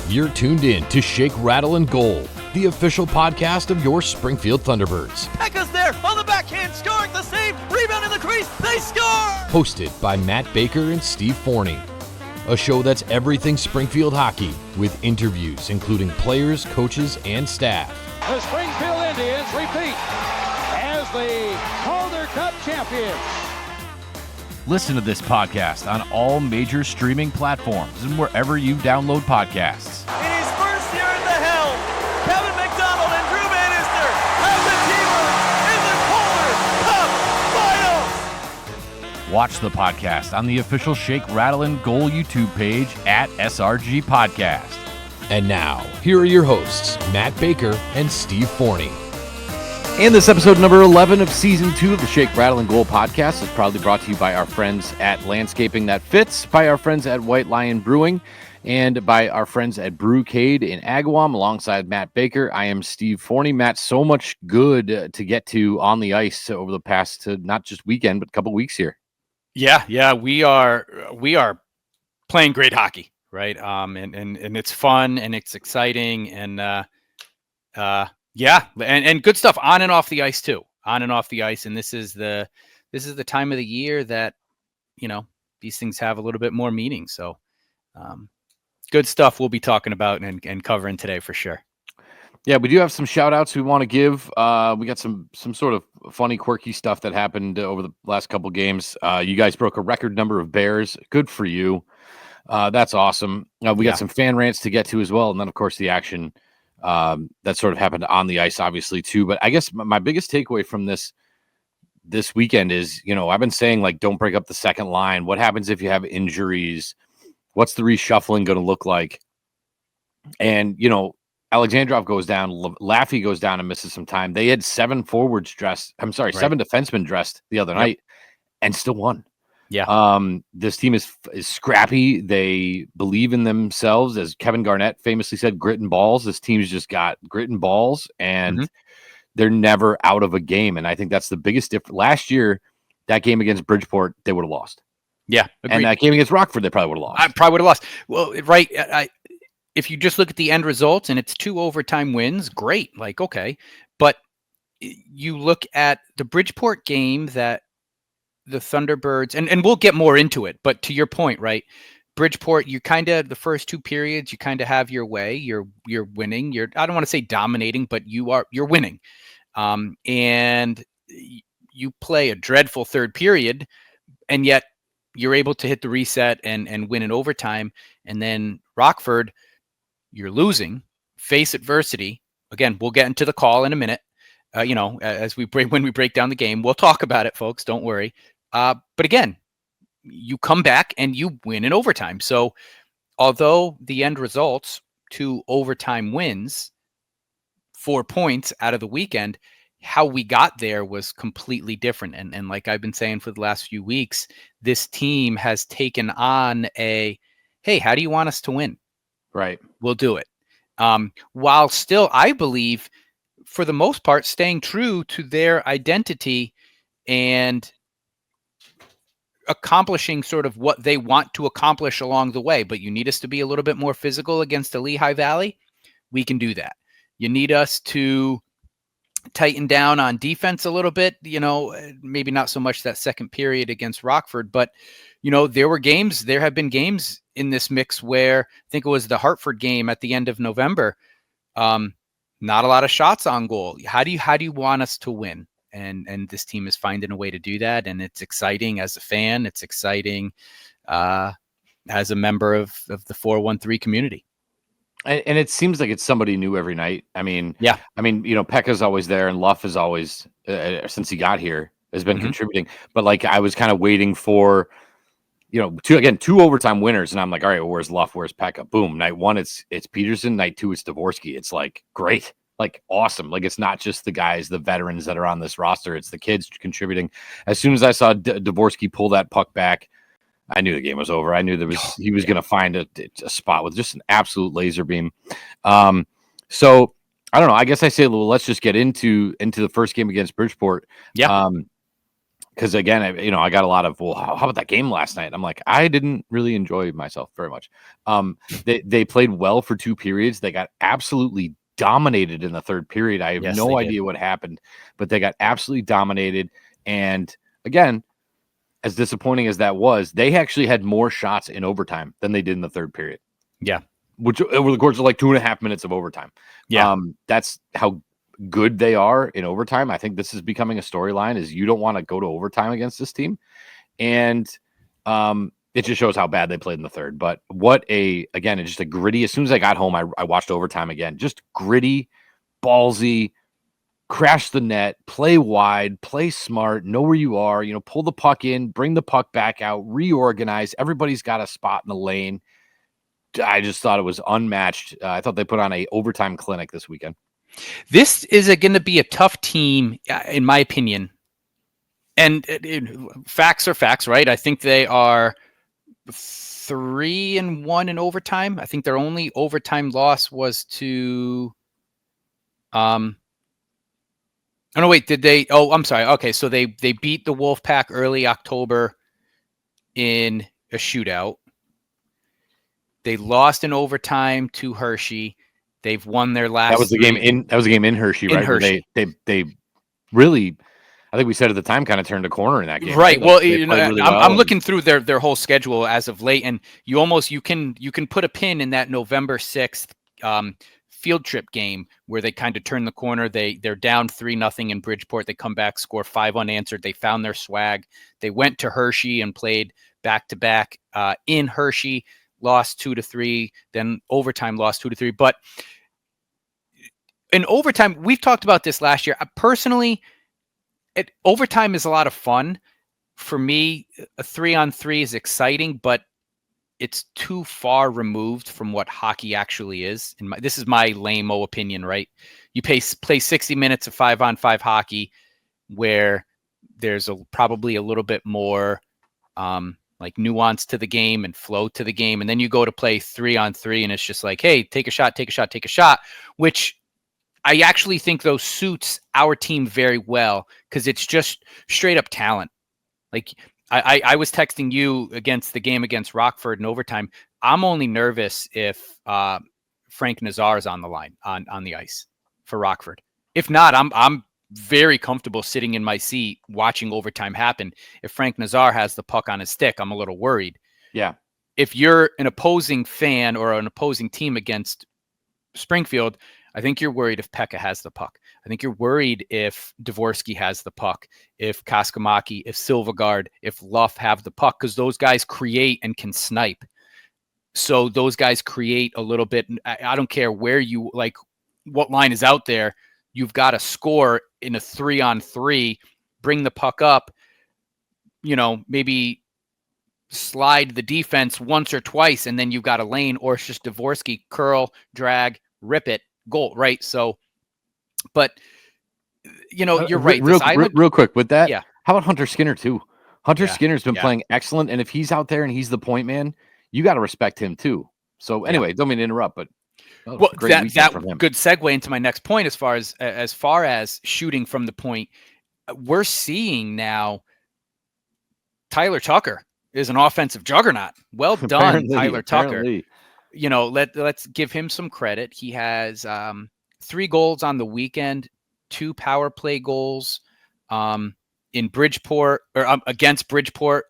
You're tuned in to Shake, Rattle, and Goal, the official podcast of your Springfield Thunderbirds. Pekka's there on the backhand, scoring the save, rebound in the crease, they score! Hosted by Matt Baker and Steve Forney. A show that's everything Springfield hockey, with interviews including players, coaches, and staff. The Springfield Indians repeat as the Calder Cup champions. Listen to this podcast on all major streaming platforms and wherever you download podcasts. In his first year at the helm, Kevin McDonald and Drew Bannister have the Teamers in the Calder Cup Finals. Watch the podcast on the official Shake, Rattle, and Goal YouTube page at SRG Podcast. And now, here are your hosts, Matt Baker and Steve Forney. And this episode number 11 of Season 2 of the Shake, Rattle, and Goal podcast is proudly brought to you by our friends at Landscaping That Fits, by our friends at White Lion Brewing, and by our friends at Brewcade in Agawam. Alongside Matt Baker, I am Steve Forney. Matt, so much good to get to on the ice over the past, not just weekend, but a couple weeks here. Yeah, we are playing great hockey, right? And it's fun and it's exciting and and good stuff on and off the ice too. On and off the ice, and this is the time of the year that these things have a little bit more meaning. So, good stuff we'll be talking about and covering today for sure. Yeah, we do have some shout outs we want to give. We got some sort of funny, quirky stuff that happened over the last couple games. You guys broke a record number of Bears. Good for you. That's awesome. We got some fan rants to get to as well. And then, of course, the action that sort of happened on the ice, obviously, too. But I guess my biggest takeaway from this weekend is, I've been saying, don't break up the second line. What happens if you have injuries? What's the reshuffling going to look like? And, Alexandrov goes down, Laffy goes down and misses some time. They had 7 defensemen dressed the other night and still won. Yeah. This team is scrappy. They believe in themselves. As Kevin Garnett famously said, grit and balls. This team's just got grit and balls, and they're never out of a game. And I think that's the biggest difference. Last year, that game against Bridgeport, they would have lost. Yeah. Agreed. And that game against Rockford, they probably would have lost. I probably would have lost. Well, right. If you just look at the end results and it's 2 overtime wins, great. Okay. But you look at the Bridgeport game that the Thunderbirds, and we'll get more into it, but to your point, right? Bridgeport, you kind of, the first 2 periods, you kind of have your way. You're winning. I don't want to say dominating, but you're winning. And you play a dreadful third period, and yet you're able to hit the reset and win in overtime. And then Rockford, you're losing, face adversity. Again, we'll get into the call in a minute. When we break down the game, we'll talk about it, folks. Don't worry. But again, you come back and you win in overtime. So although the end results, 2 overtime wins, 4 points out of the weekend, how we got there was completely different. And like I've been saying for the last few weeks, this team has taken on hey, how do you want us to win? Right. We'll do it. While still, I believe, for the most part, staying true to their identity and accomplishing sort of what they want to accomplish along the way. But you need us to be a little bit more physical against the Lehigh Valley. We can do that. You need us to tighten down on defense a little bit, maybe not so much that second period against Rockford, but there have been games in this mix where I think it was the Hartford game at the end of November. Not a lot of shots on goal. How do you want us to win? And this team is finding a way to do that. And it's exciting as a fan. It's exciting as a member of the 413 community. And it seems like it's somebody new every night. Pekka's always there, and Luff is always, since he got here, has been contributing. But I was kind of waiting for, 2 overtime winners, and I'm like, all right, well, where's Luff? Where's Pekka? Boom. Night 1, it's Peterson. Night 2, it's Dvorsky. It's great, awesome. It's not just the guys, the veterans that are on this roster. It's the kids contributing. As soon as I saw Dvorsky pull that puck back, I knew the game was over. I knew he was going to find a spot with just an absolute laser beam. So I don't know. I guess I say, well, let's just get into the first game against Bridgeport. Yeah. because again, I got a lot of, well, how about that game last night? I'm like, I didn't really enjoy myself very much. They played well for 2 periods. They got absolutely dominated in the third period. I have Yes, no they did. idea what happened, but they got absolutely dominated. And again, as disappointing as that was, they actually had more shots in overtime than they did in the third period. Yeah. Which over the course of like 2.5 minutes of overtime. Yeah. That's how good they are in overtime. I think this is becoming a storyline, is you don't want to go to overtime against this team. And it just shows how bad they played in the third. But again, it's just a gritty, as soon as I got home, I watched overtime again. Just gritty, ballsy, crash the net, play wide, play smart, know where you are, pull the puck in, bring the puck back out, reorganize. Everybody's got a spot in the lane. I just thought it was unmatched. I thought they put on a overtime clinic this weekend. This is going to be a tough team, in my opinion. And facts are facts, right? I think they are 3-1 in overtime. I think their only overtime loss was to oh no, wait, did they? Oh, I'm sorry. Okay, so they beat the Wolfpack early October in a shootout. They lost in overtime to Hershey. They've won their last. That was the game in Hershey, right? Hershey. Where they really, I think we said at the time, kind of turned a corner in that game. Right. Well, I'm well looking through their whole schedule as of late, and you can put a pin in that November 6th field trip game where they kind of turn the corner. They're down 3-0 in Bridgeport. They come back, score 5 unanswered. They found their swag. They went to Hershey and played back-to-back in Hershey, lost 2-3, then overtime lost 2-3. But in overtime, we've talked about this last year. Personally, overtime is a lot of fun. For me, a 3-on-3 is exciting, but it's too far removed from what hockey actually is. This is my lame-o opinion, right? You play 60 minutes of 5-on-5 hockey where there's probably a little bit more like nuance to the game and flow to the game. And then you go to play 3-on-3 and it's just like, hey, take a shot, which I actually think those suits our team very well because it's just straight up talent. Like I was texting you against the game against Rockford in overtime. I'm only nervous if Frank Nazar is on the line on the ice for Rockford. If not, I'm very comfortable sitting in my seat watching overtime happen. If Frank Nazar has the puck on his stick, I'm a little worried. Yeah. If you're an opposing fan or an opposing team against Springfield, I think you're worried if Pekka has the puck. I think you're worried if Dvorsky has the puck, if Kaskamaki, if Silvergard, if Luff have the puck, because those guys create and can snipe. So those guys create a little bit. I don't care where you, like, what line is out there. You've got to score in a 3-on-3, bring the puck up, maybe slide the defense once or twice, and then you've got a lane, or it's just Dvorsky, curl, drag, rip it, goal, right? So, but you're right. Real quick with that. Yeah. How about Hunter Skinner too? Hunter Skinner's been playing excellent, and if he's out there and he's the point man, you got to respect him too. So anyway, don't mean to interrupt, but that good segue into my next point as far as shooting from the point. We're seeing now Tyler Tucker is an offensive juggernaut. Well done, Tyler Tucker. Let's give him some credit. He has 3 goals on the weekend, 2 power play goals in Bridgeport or against Bridgeport.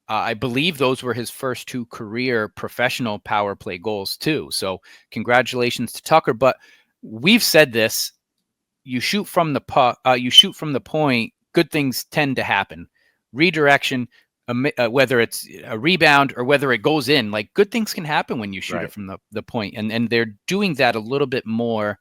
I believe those were his first 2 career professional power play goals too. So congratulations to Tucker. But we've said this: you shoot from the puck, you shoot from the point, good things tend to happen. Redirection. Whether it's a rebound or whether it goes in, like, good things can happen when you shoot it from the point. And they're doing that a little bit more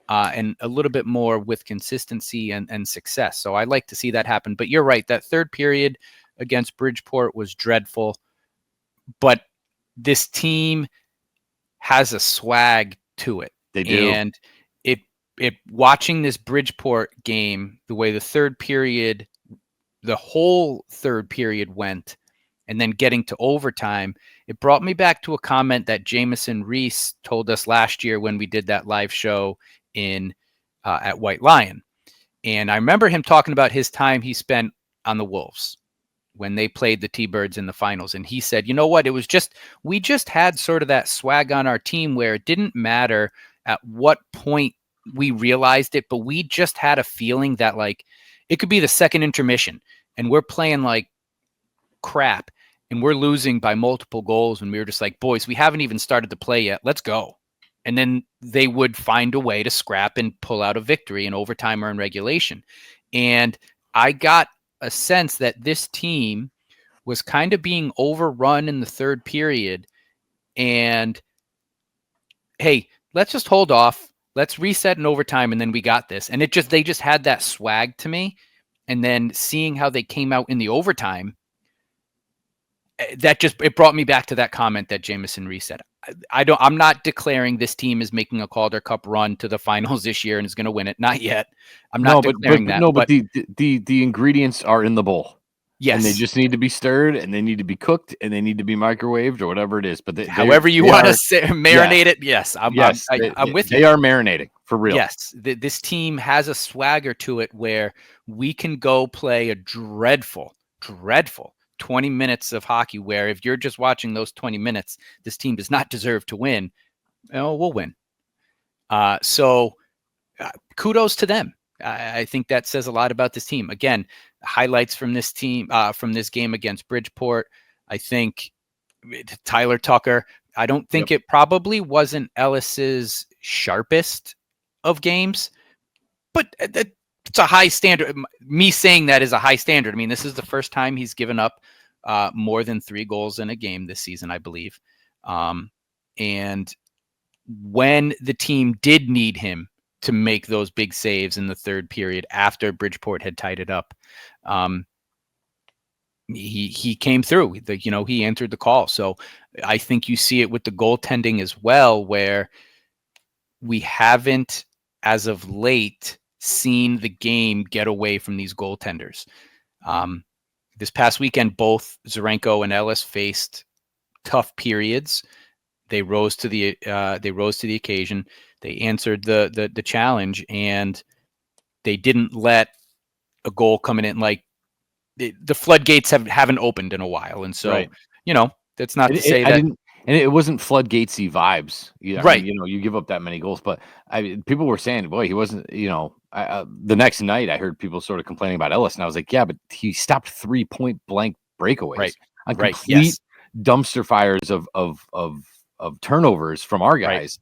and a little bit more with consistency and success. So I like to see that happen. But you're right. That third period against Bridgeport was dreadful. But this team has a swag to it. They do. And it watching this Bridgeport game, the way the whole third period went, and then getting to overtime, it brought me back to a comment that Jameson Reese told us last year when we did that live show at White Lion. And I remember him talking about his time he spent on the Wolves when they played the T-Birds in the finals. And he said, you know what? We just had sort of that swag on our team where it didn't matter at what point we realized it, but we just had a feeling that like it could be the second intermission and we're playing like crap and we're losing by multiple goals. And we were just like, boys, we haven't even started to play yet. Let's go. And then they would find a way to scrap and pull out a victory in overtime or in regulation. And I got a sense that this team was kind of being overrun in the third period. And hey, let's just hold off. Let's reset in overtime. And then we got this. And they just had that swag to me. And then seeing how they came out in the overtime, it brought me back to that comment that Jameson reset. I'm not declaring this team is making a Calder Cup run to the finals this year and is going to win it. Not yet. I'm not declaring that. No, but the ingredients are in the bowl. Yes. And they just need to be stirred and they need to be cooked and they need to be microwaved or whatever it is. But however you want to marinate it. Yes. I'm with you. They are marinating for real. Yes. This team has a swagger to it where we can go play a dreadful 20 minutes of hockey where if you're just watching those 20 minutes, this team does not deserve to win. We'll win. So kudos to them. I think that says a lot about this team. Again, highlights from this team, from this game against Bridgeport. I think Tyler Tucker, I don't think it probably wasn't Ellis's sharpest of games, but it's a high standard. Me saying that is a high standard. I mean, this is the first time he's given up more than 3 goals in a game this season, I believe. And when the team did need him to make those big saves in the third period after Bridgeport had tied it up, he came through. He answered the call. So I think you see it with the goaltending as well, where we haven't, as of late, seen the game get away from these goaltenders. This past weekend, both Zarenko and Ellis faced tough periods. They rose to the occasion. They answered the challenge, and they didn't let a goal coming in. Like the floodgates haven't opened in a while, and so that's not to say that. And it wasn't floodgatesy vibes, right? I mean, you give up that many goals, but people were saying, boy, he wasn't. The next night I heard people sort of complaining about Ellis, and I was like, yeah, but he stopped 3 point blank breakaways, on complete dumpster fires of turnovers from our guys.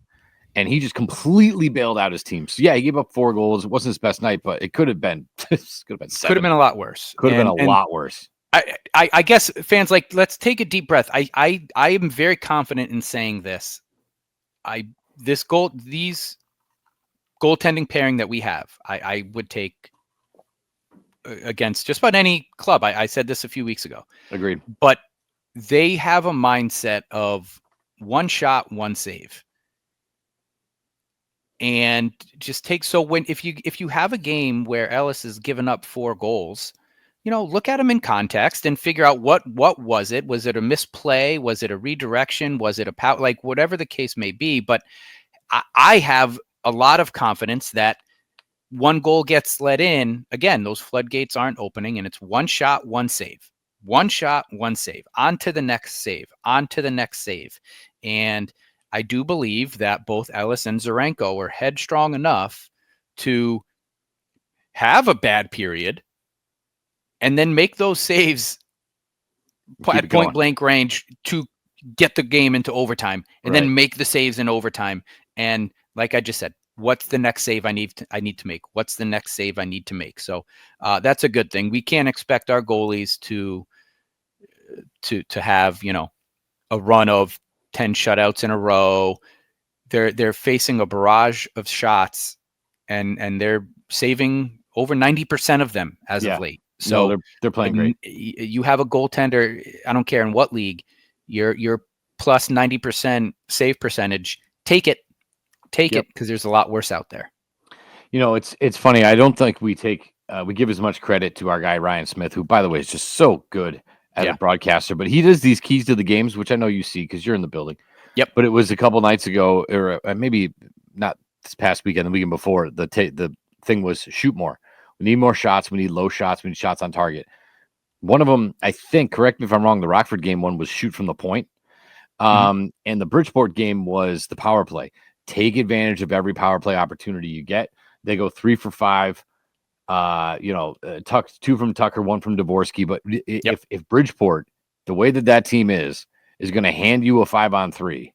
And he just completely bailed out his team. So yeah, he gave up 4 goals. It wasn't his best night, but it could have been. Could have been 7. Could have been a lot worse. Could have been a lot worse. I guess fans, like, let's take a deep breath. I am very confident in saying this. These goaltending pairing that we have, I would take against just about any club. I said this a few weeks ago. Agreed. But they have a mindset of 1 shot, 1 save. And just if you have a game where Ellis has given up 4 goals, look at him in context and figure out what was it? Was it a misplay? Was it a redirection? Was it a like whatever the case may be? But I have a lot of confidence that 1 goal gets let in. Again, those floodgates aren't opening, and it's 1 shot, 1 save. 1 shot, 1 save. On to the next save. On to the next save. And I do believe that both Ellis and Zarenko are headstrong enough to have a bad period and then make those saves at point blank range to get the game into overtime, and then make the saves in overtime. And like I just said, what's the next save I need to make? What's the next save I need to make? So that's a good thing. We can't expect our goalies to have, a run of 10 shutouts in a row. They're facing a barrage of shots, and they're saving over 90% of them as of late. So they're playing great. You have a goaltender, I don't care in what league, you're plus 90% save percentage. Take it, because there's a lot worse out there. It's funny. I don't think we give as much credit to our guy Ryan Smith, who, by the way, is just so good as a broadcaster. But he does these keys to the games, which I know you see because you're in the building. Yep. But it was a couple nights ago, or maybe not this past weekend, the weekend before. The thing was shoot more. We need more shots. We need low shots. We need shots on target. One of them, I think, correct me if I'm wrong, the Rockford game one was shoot from the point. And the Bridgeport game was the power play. Take advantage of every power play opportunity you get. They go 3 for 5. Tuck 2 from Tucker, 1 from Dvorsky. But if Bridgeport, the way that team is going to hand you a 5-on-3,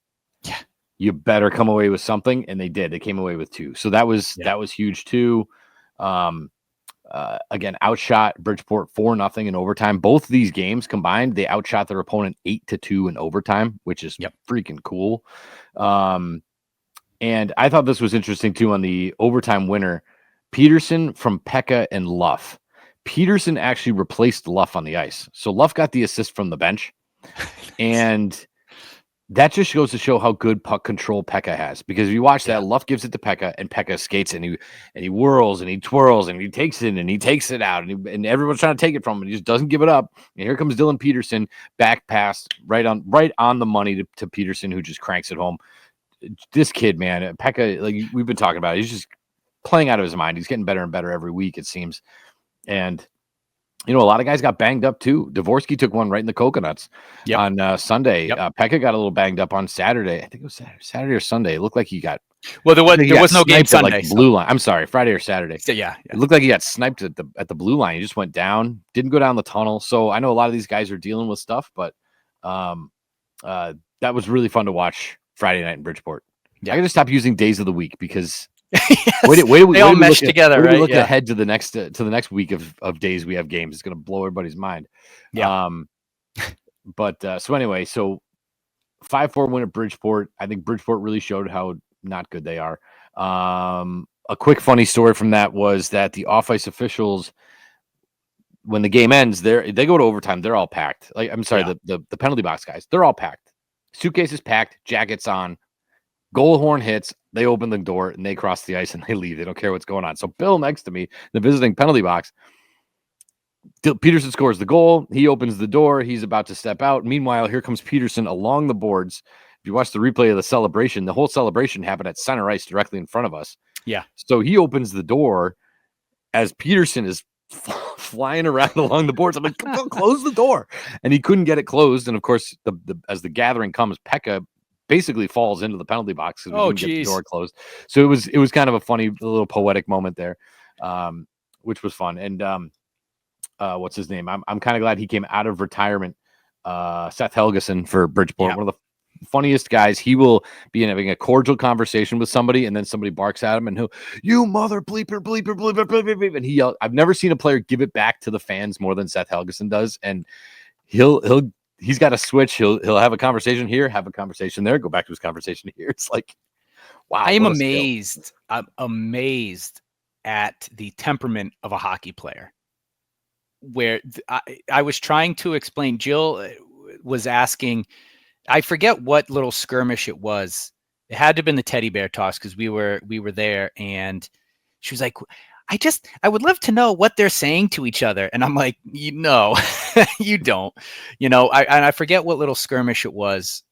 you better come away with something. And they did. They came away with 2. So that was huge too. Again, outshot Bridgeport 4-0 in overtime. Both of these games combined, they outshot their opponent 8-2 in overtime, which is freaking cool. And I thought this was interesting too on the overtime winner, Peterson from Pekka and Luff. Peterson actually replaced Luff on the ice. So Luff got the assist from the bench. And that just goes to show how good puck control Pekka has. Because if you watch that, Luff gives it to Pekka, and Pekka skates, and he whirls, and he twirls, and he takes it, and he takes it out, and everyone's trying to take it from him, and he just doesn't give it up. And here comes Dylan Peterson, back pass, right on the money to Peterson, who just cranks it home. This kid, man, Pekka, like we've been talking about, he's just playing out of his mind. He's getting better and better every week, it seems. And a lot of guys got banged up too. Dvorsky took one right in the coconuts on Sunday. Pekka got a little banged up on Saturday. I think it was Saturday or Sunday. It looked like he got. Well, there was no game Sunday. Like blue line. I'm sorry, Friday or Saturday. So, yeah. It looked like he got sniped at the blue line. He just went down, didn't go down the tunnel. So I know a lot of these guys are dealing with stuff, but that was really fun to watch Friday night in Bridgeport. Yeah. I got to stop using days of the week because. They all mesh together, right? Look ahead to the next week of days we have games. It's going to blow everybody's mind. Yeah. So anyway, 5-4 win at Bridgeport. I think Bridgeport really showed how not good they are. A quick funny story from that was that the off-ice officials, when the game ends, they go to overtime. They're all packed. Like I'm sorry, the penalty box guys. They're all packed. Suitcases packed, jackets on. Goal horn hits, they open the door, and they cross the ice, and they leave. They don't care what's going on. So Bill next to me, the visiting penalty box, Peterson scores the goal. He opens the door. He's about to step out. Meanwhile, here comes Peterson along the boards. If you watch the replay of the celebration, the whole celebration happened at center ice directly in front of us. Yeah. So he opens the door as Peterson is flying around along the boards. I'm like, close the door. And he couldn't get it closed. And, of course, as the gathering comes, Pekka basically falls into the penalty box because we couldn't get the door closed. So it was kind of a funny little poetic moment there, which was fun. And what's his name? I'm kind of glad he came out of retirement. Seth Helgeson for Bridgeport, one of the funniest guys. He will be having a cordial conversation with somebody, and then somebody barks at him, and he'll, "You mother bleeper, bleeper, bleeper, bleeper, bleeper," and he yells. I've never seen a player give it back to the fans more than Seth Helgeson does, and he's got a switch. He'll have a conversation here, have a conversation there, go back to his conversation here. It's like, wow. I am amazed. I'm amazed at the temperament of a hockey player. Where I was trying to explain, Jill was asking, I forget what little skirmish it was. It had to have been the teddy bear toss because we were there, and she was like, I would love to know what they're saying to each other. And I'm like, you don't, I forget what little skirmish it was,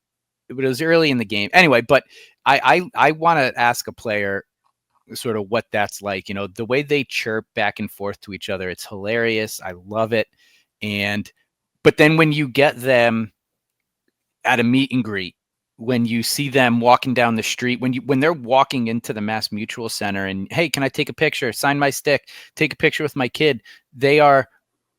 but it was early in the game anyway. But I want to ask a player sort of what that's like, the way they chirp back and forth to each other. It's hilarious. I love it. But then when you get them at a meet and greet, when you see them walking down the street, when they're walking into the Mass Mutual Center and, hey, can I take a picture? Sign my stick, take a picture with my kid. They are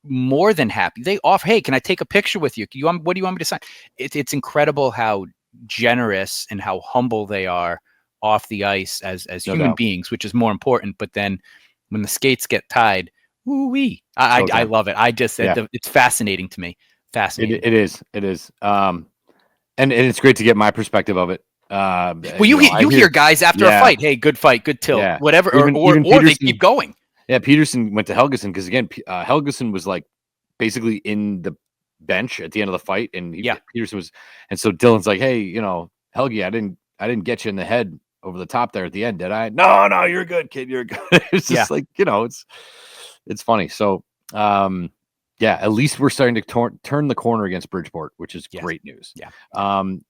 more than happy. They offer, hey, can I take a picture with you? What do you want me to sign? It's incredible how generous and how humble they are off the ice as human beings, which is more important. But then when the skates get tied, woo-wee. I love it. It's fascinating to me. Fascinating. It is. And it's great to get my perspective of it. Well, you hear guys after a fight, hey, good fight, good tilt, whatever, or they keep going. Yeah, Peterson went to Helgeson because, again, Helgeson was like basically in the bench at the end of the fight, and Peterson was, and so Dylan's like, hey, Helge, I didn't get you in the head over the top there at the end, did I? No, you're good, kid, you're good. It's just like, it's funny. So, at least we're starting to turn the corner against Bridgeport, which is great news. Yeah.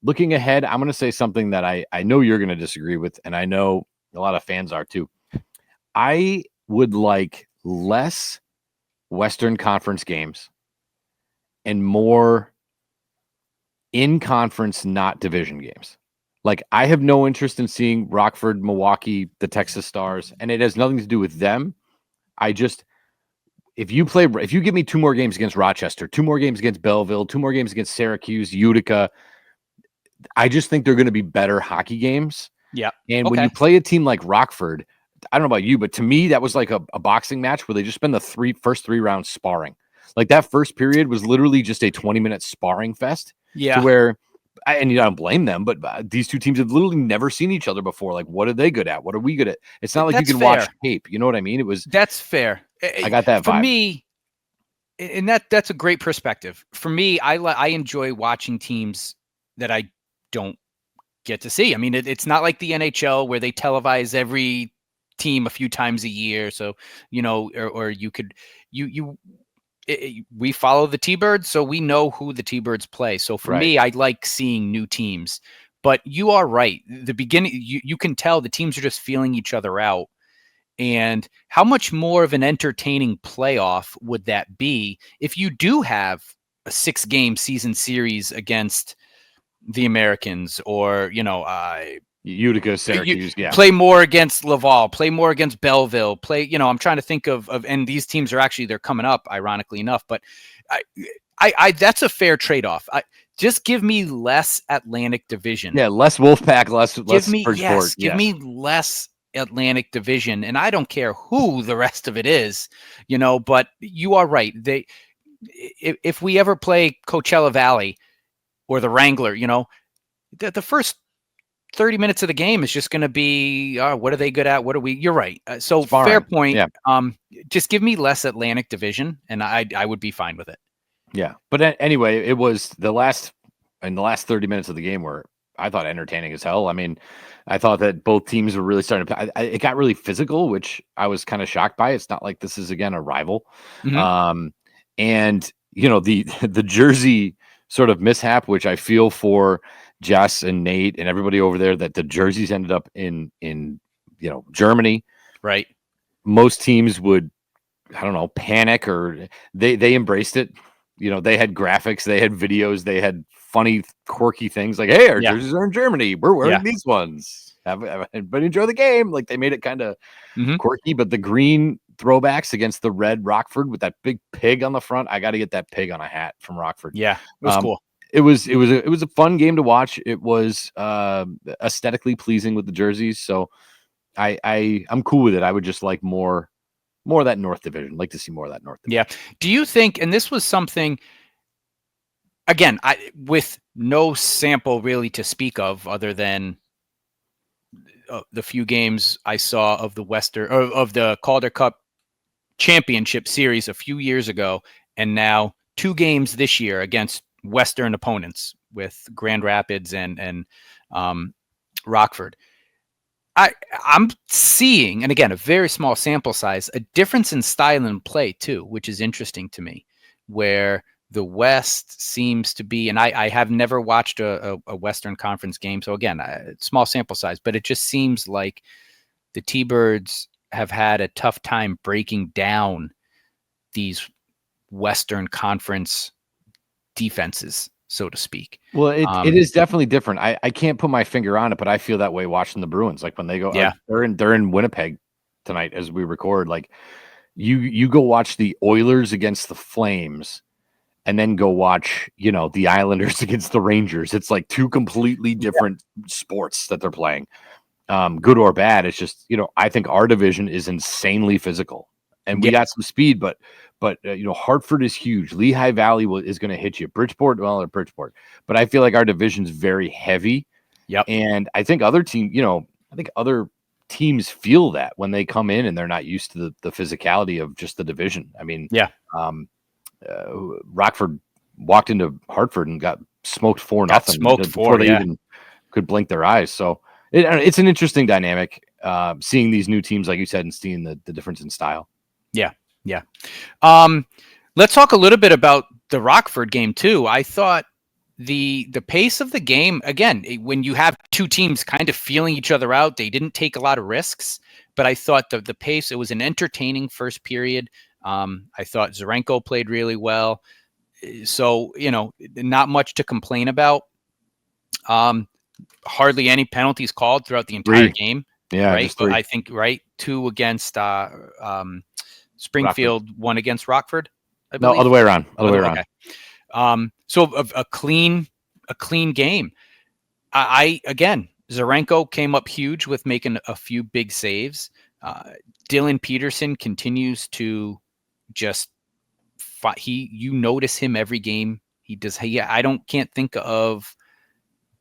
Looking ahead, I'm going to say something that I know you're going to disagree with, and I know a lot of fans are too. I would like less Western Conference games and more in conference, not division games. Like, I have no interest in seeing Rockford, Milwaukee, the Texas Stars, and it has nothing to do with them. If you give me 2 more games against Rochester, 2 more games against Belleville, 2 more games against Syracuse, Utica, I just think they're going to be better hockey games. Yeah. And when you play a team like Rockford, I don't know about you, but to me, that was like a boxing match where they just spend the first 3 rounds sparring. Like, that first period was literally just a 20-minute sparring fest. Yeah. To where, and you don't blame them, but these two teams have literally never seen each other before. Like, what are they good at? What are we good at? It's not like you can watch tape. You know what I mean? That's fair. I got that vibe. For me, and that's a great perspective. For me, I enjoy watching teams that I don't get to see. I mean, it's not like the NHL where they televise every team a few times a year. So, or you could, we follow the T-Birds, so we know who the T-Birds play. So for me, I like seeing new teams. But you are right. The beginning, you can tell the teams are just feeling each other out. And how much more of an entertaining playoff would that be if you do have a 6-game season series against the Americans, or Utica, Syracuse, play more against Laval, play more against Belleville, I'm trying to think of, and these teams are actually, they're coming up, ironically enough, but I that's a fair trade-off. Just give me less Atlantic Division. Yeah, less Wolfpack, less Bridgeport. Give me less Atlantic Division, and I don't care who the rest of it is, but you are right. If we ever play Coachella Valley or the Wrangler, the first 30 minutes of the game is just going to be, what are they good at? What are we? You're right. So sparring. Fair point. Yeah. Just give me less Atlantic Division, and I would be fine with it. Yeah. But anyway, it was in the last 30 minutes of the game were, I thought, entertaining as hell. I mean, I thought that both teams were really starting to, it got really physical, which I was kind of shocked by. It's not like this is, again, a rival. Mm-hmm. And, the Jersey sort of mishap, which I feel for Jess and Nate and everybody over there, that the jerseys ended up in Germany. Right. Most teams would, I don't know, panic, or they embraced it. They had graphics, they had videos, they had funny, quirky things like, hey, our jerseys are in Germany. We're wearing these ones. Everybody enjoy the game. Like, they made it kind of quirky, but the green throwbacks against the red Rockford with that big pig on the front. I got to get that pig on a hat from Rockford. Yeah, it was cool. It was a fun game to watch. It was aesthetically pleasing with the jerseys. So I'm cool with it. I would just like more of that North Division. Like to see more of that North Division. Yeah. Do you think, and this was something, again, with no sample really to speak of other than the few games I saw of the Calder Cup Championship Series a few years ago, and now 2 games this year against Western opponents with Grand Rapids and Rockford. I'm seeing, and again, a very small sample size, a difference in style and play too, which is interesting to me, where the West seems to be, and I have never watched a Western Conference game, so again, small sample size, but it just seems like the T-Birds have had a tough time breaking down these Western Conference defenses, so to speak. Well, it is definitely different. I can't put my finger on it, but I feel that way watching the Bruins. Like, when they go, they're in Winnipeg tonight as we record. Like, you go watch the Oilers against the Flames, and then go watch, the Islanders against the Rangers. It's like 2 completely different sports that they're playing. Good or bad. It's just, I think our division is insanely physical, and we got some speed, but Hartford is huge. Lehigh Valley is going to hit you. Bridgeport, but I feel like our division's very heavy. Yep. And I think other teams feel that when they come in and they're not used to the physicality of just the division. I mean, Rockford walked into Hartford and got smoked 4-0 before they even could blink their eyes. So it's an interesting dynamic, seeing these new teams, like you said, and seeing the difference in style. Yeah. Yeah. Let's talk a little bit about the Rockford game too. I thought the pace of the game, again, when you have 2 teams kind of feeling each other out, they didn't take a lot of risks, but I thought the pace, it was an entertaining first period. I thought Zarenko played really well. So, not much to complain about. Hardly any penalties called throughout the entire game. Yeah, right. just 3. I think, right. 2 against Springfield, Rockford. 1 against Rockford. I No, believe. other way around. Okay. So a clean game. I again, Zarenko came up huge with making a few big saves. Dylan Peterson continues to just you notice him every game he does. Can't think of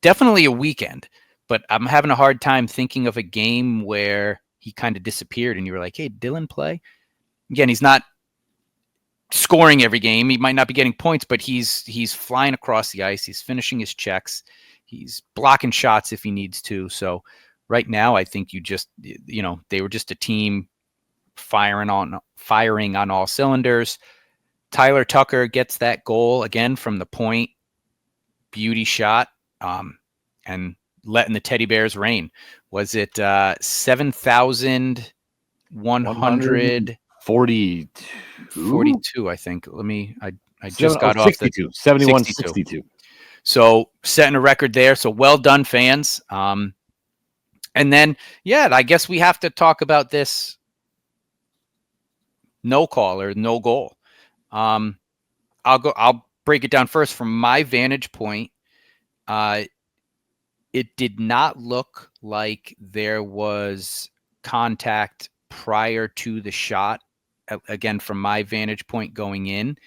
definitely a weekend, but I'm having a hard time thinking of a game where he kind of disappeared and you were like, hey, Dylan play? Again, he's not scoring every game. He might not be getting points, but he's flying across the ice. He's finishing his checks. He's blocking shots if he needs to. So right now, I think they were just a team firing on all cylinders. Tyler Tucker gets that goal again from the point. Beauty shot. And letting the Teddy Bears reign. Was it 7,142? I think. I just got off 62, 71-62. So setting a record there. So well done, fans. And then, I guess we have to talk about this no call or no goal. I'll break it down first from my vantage point. It did not look like there was contact prior to the shot, again, from my vantage point going in.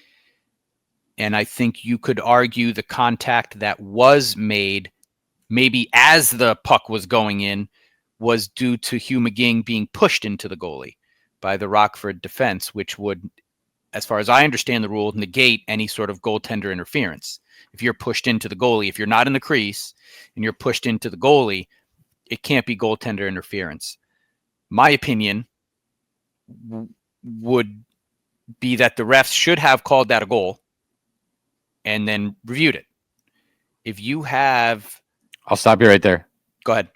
And I think you could argue the contact that was made, maybe as the puck was going in, was due to Hugh McGing being pushed into the goalie by the Rockford defense, which would, as far as I understand the rule, negate any sort of goaltender interference. If you're pushed into the goalie, if you're not in the crease and you're pushed into the goalie, it can't be goaltender interference. My opinion would be that the refs should have called that a goal and then reviewed it. If you have... I'll stop you right there. Go ahead.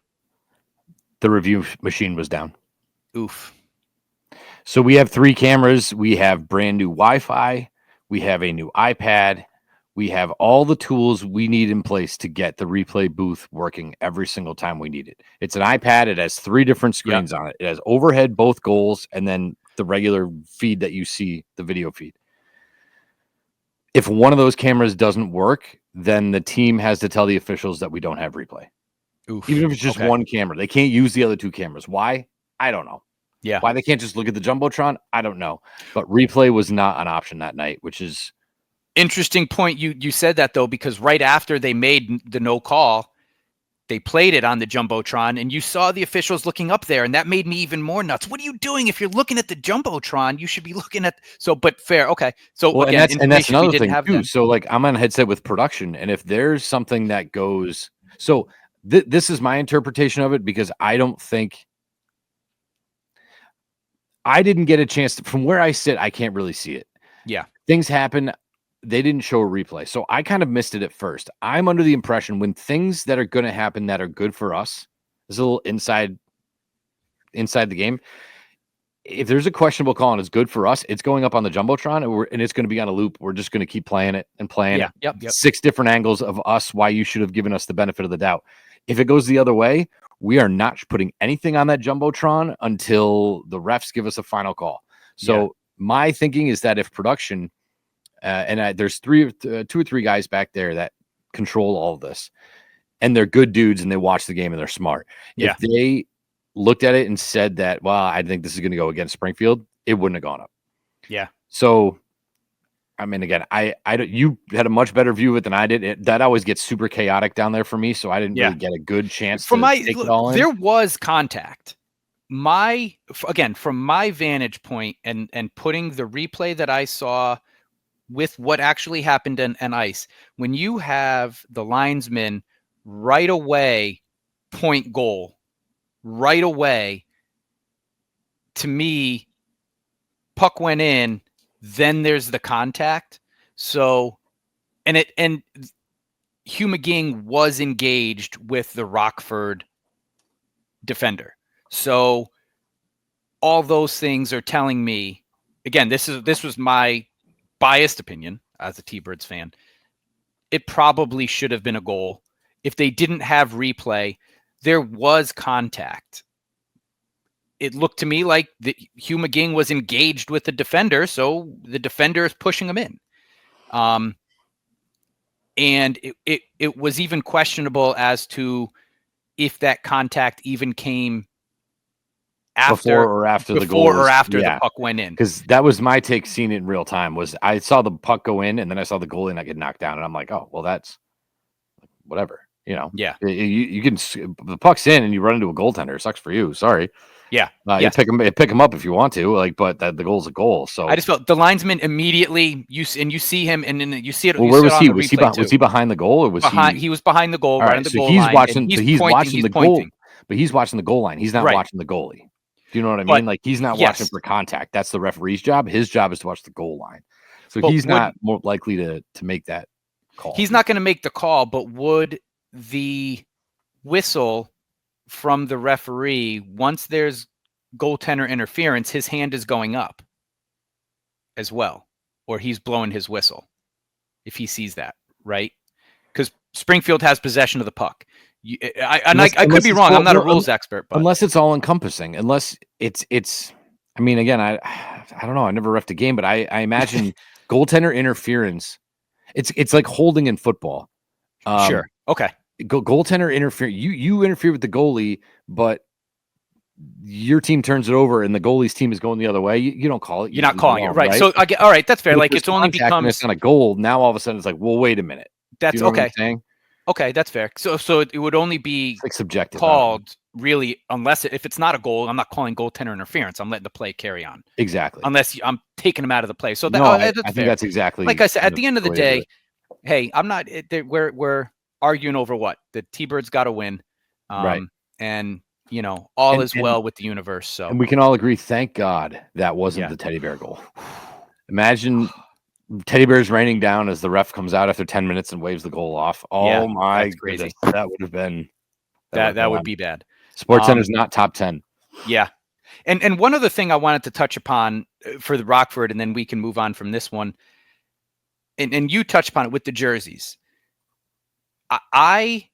The review machine was down. Oof. So we have 3 cameras. We have brand new Wi-Fi. We have a new iPad. We have all the tools we need in place to get the replay booth working every single time we need it. It's an iPad. It has 3 different screens on it. It has overhead, both goals, and then the regular feed that you see, the video feed. If one of those cameras doesn't work, then the team has to tell the officials that we don't have replay. Oof. Even if it's just one camera. They can't use the other 2 cameras. Why? I don't know. Yeah. Why they can't just look at the Jumbotron? I don't know. But replay was not an option that night, which is... Interesting point. You said that, though, because right after they made the no call, they played it on the Jumbotron, and you saw the officials looking up there, and that made me even more nuts. What are you doing? If you're looking at the Jumbotron, you should be looking at... So, but fair. Okay. So, well, again, and that's another thing, too. Then. So, like, I'm on a headset with production, and if there's something that goes... So, this is my interpretation of it, because I don't think... I didn't get a chance to... From where I sit, I can't really see it. Yeah. Things happen... They didn't show a replay. So I kind of missed it at first. I'm under the impression when things that are going to happen that are good for us, there's a little inside the game. If there's a questionable call and it's good for us, it's going up on the Jumbotron and it's going to be on a loop. We're just going to keep playing it and playing it. Yep. 6 different angles of us, why you should have given us the benefit of the doubt. If it goes the other way, we are not putting anything on that Jumbotron until the refs give us a final call. So my thinking is that if production... there's 2 or 3 guys back there that control all of this, and they're good dudes and they watch the game and they're smart. Yeah. If they looked at it and said that, well, I think this is going to go against Springfield, it wouldn't have gone up. Yeah. So, I mean, again, you had a much better view of it than I did. That always gets super chaotic down there for me, so I didn't really get a good chance to take it all in. There was contact. From my vantage point and putting the replay that I saw with what actually happened on ice, when you have the linesman right away point goal, right away, to me, puck went in, then there's the contact. So, and Hugh McGing was engaged with the Rockford defender. So all those things are telling me, again, this was my biased opinion. as a T-Birds fan. It probably should have been a goal. If they didn't have replay, there was contact. It looked to me like Hugh McGing was engaged with the defender, so the defender is pushing him in. And it was even questionable as to if that contact even came before or after the puck went in. Because that was my take, seeing it in real time, was I saw the puck go in and then I saw the goalie and I get knocked down, and I'm like, oh, well, that's whatever, Yeah, you can, the puck's in and you run into a goaltender. It sucks for you. Sorry. Yeah. You pick him up if you want to, but the goal's a goal. So I just felt the linesman immediately, you see him, and then you see it. Well, where was he? Was he behind the goal, or was he was behind the goal, right on the goal he's line? Watching, he's watching the pointing. goal, but he's watching the goal line. He's not watching the goalie. Do you know what I mean? Like, he's not watching for contact. That's the referee's job. His job is to watch the goal line. So he's not more likely to make that call. He's not going to make the call, but would the whistle from the referee, once there's goaltender interference, his hand is going up as well, or he's blowing his whistle if he sees that, right? Because Springfield has possession of the puck. I could be wrong. I'm not a rules expert, but unless it's all encompassing, unless it's. I mean, again, I don't know. I never reffed a game, but I imagine goaltender interference. It's like holding in football. Sure. Okay. Goaltender interference. You interfere with the goalie, but your team turns it over and the goalie's team is going the other way. You don't call it. You're not calling it, right? So I get, all right, that's fair. Like, it's only becomes on a goal. Now all of a sudden it's like, well, wait a minute. That's you know okay. What I'm saying? Okay, that's fair. So it would only be like subjective called, really, unless if it's not a goal. I'm not calling goaltender interference. I'm letting the play carry on. Exactly. Unless I'm taking him out of the play. So that, I think that's exactly, like I said. At the end of the day, hey, I'm not. We're arguing over what the T-Birds got to win, right? And all is well with the universe. So, and we can all agree, thank God that wasn't the teddy bear goal. Imagine teddy bears raining down as the ref comes out after 10 minutes and waves the goal off. Oh my goodness, that would have been that would be bad. SportsCenter's not top 10. Yeah, and one other thing I wanted to touch upon for the Rockford, and then we can move on from this one. And you touched upon it with the jerseys. It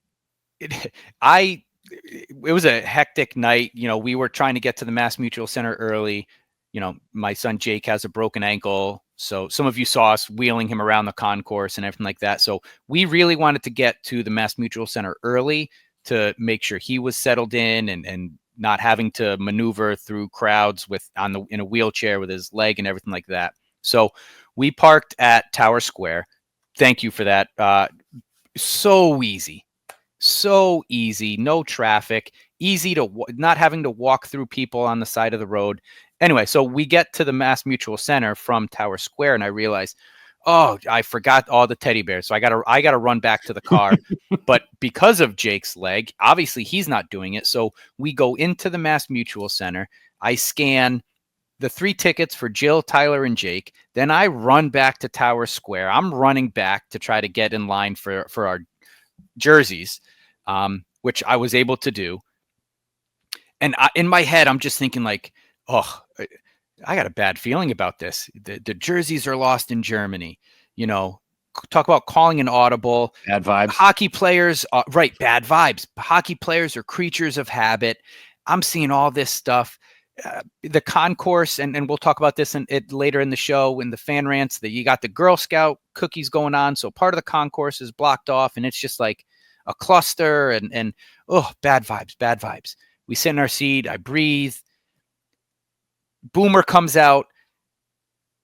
was a hectic night. We were trying to get to the Mass Mutual Center early. My son Jake has a broken ankle, so some of you saw us wheeling him around the concourse and everything like that. So we really wanted to get to the Mass Mutual Center early to make sure he was settled in and not having to maneuver through crowds in a wheelchair with his leg and everything like that. So we parked at Tower Square. Thank you for that. So easy, no traffic, easy to not having to walk through people on the side of the road. Anyway, so we get to the Mass Mutual Center from Tower Square, and I realized, oh, I forgot all the teddy bears. So I gotta run back to the car. But because of Jake's leg, obviously he's not doing it. So we go into the Mass Mutual Center. I scan the 3 tickets for Jill, Tyler, and Jake. Then I run back to Tower Square. I'm running back to try to get in line for our jerseys, which I was able to do. And in my head, I'm just thinking like, oh, I got a bad feeling about this. The jerseys are lost in Germany. Talk about calling an audible. Bad vibes. Hockey players, right, bad vibes. Hockey players are creatures of habit. I'm seeing all this stuff. The concourse, and we'll talk about this later in the show in the fan rants, that you got the Girl Scout cookies going on. So part of the concourse is blocked off, and it's just like a cluster and bad vibes. We sit in our seat. I breathe. Boomer comes out.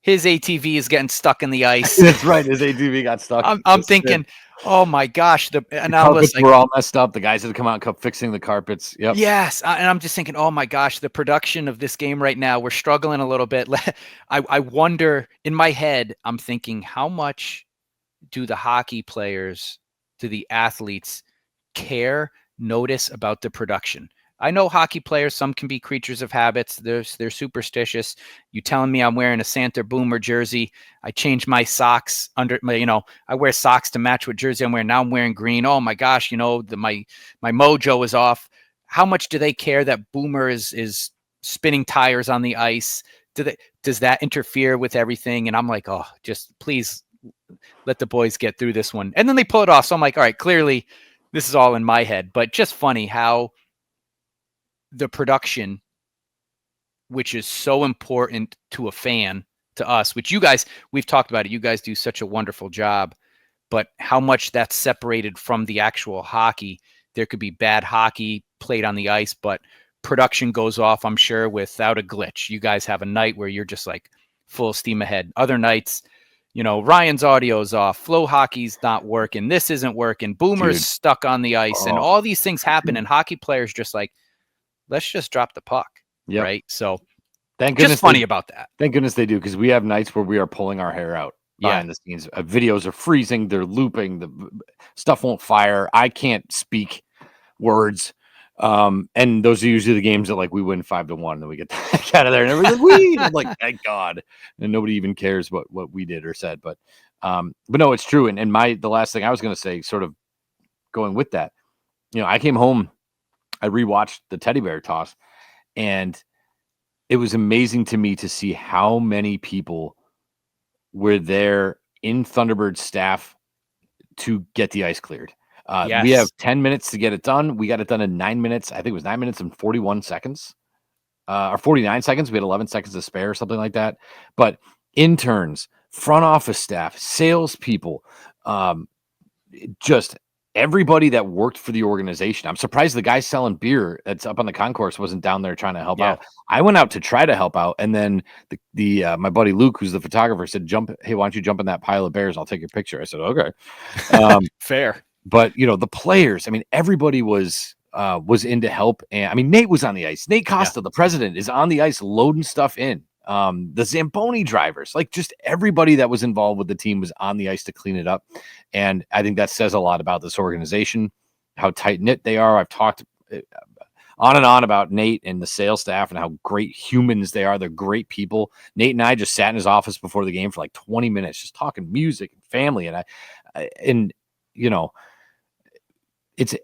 His ATV is getting stuck in the ice. That's right. His ATV got stuck. I'm thinking, oh my gosh. The carpets were all messed up. The guys had to come out and kept fixing the carpets. Yep. Yes. And I'm just thinking, oh my gosh, the production of this game right now, we're struggling a little bit. I wonder, in my head, I'm thinking, how much do the hockey players, do the athletes notice about the production? I know hockey players, some can be creatures of habits. They're superstitious. You telling me I'm wearing a Santa Boomer jersey. I changed my socks under my, I wear socks to match what jersey I'm wearing. Now I'm wearing green. Oh my gosh, my mojo is off. How much do they care that Boomer is spinning tires on the ice? Does that interfere with everything? And I'm like, oh, just please let the boys get through this one. And then they pull it off. So I'm like, all right, clearly this is all in my head, but just funny how the production, which is so important to a fan, to us, which you guys, we've talked about it. You guys do such a wonderful job, but how much that's separated from the actual hockey. There could be bad hockey played on the ice, but production goes off, I'm sure, without a glitch. You guys have a night where you're just like full steam ahead. Other nights, Ryan's audio's off, flow hockey's not working, this isn't working, Boomer's stuck on the ice, and all these things happen, and hockey players just like, let's just drop the puck. Yep. Right? So thank goodness just funny about that. Thank goodness they do, because we have nights where we are pulling our hair out behind the scenes. Videos are freezing, they're looping, the stuff won't fire, I can't speak words. And those are usually the games that like we win 5-1, then we get the heck out of there, and everybody's like, "Wee!" I'm like, thank God, and nobody even cares what we did or said. But no, it's true. And the last thing I was going to say, sort of going with that, I came home, I rewatched the teddy bear toss, and it was amazing to me to see how many people were there in Thunderbird staff to get the ice cleared. We have 10 minutes to get it done. We got it done in 9 minutes. I think it was 9 minutes and 41 seconds, or 49 seconds. We had 11 seconds to spare, or something like that. But interns, front office staff, salespeople, just everybody that worked for the organization. I'm surprised the guy selling beer that's up on the concourse wasn't down there trying to help out. I went out to try to help out, and then the my buddy Luke, who's the photographer, said, "Hey, why don't you jump in that pile of bears? I'll take your picture." I said, "Okay." Fair. But the players, I mean, everybody was in to help. And I mean, Nate was on the ice. Nate Costa, the president, is on the ice loading stuff in. The Zamboni drivers, like just everybody that was involved with the team was on the ice to clean it up. And I think that says a lot about this organization, how tight knit they are. I've talked on and on about Nate and the sales staff and how great humans they are. They're great people. Nate and I just sat in his office before the game for like 20 minutes, just talking music and family. And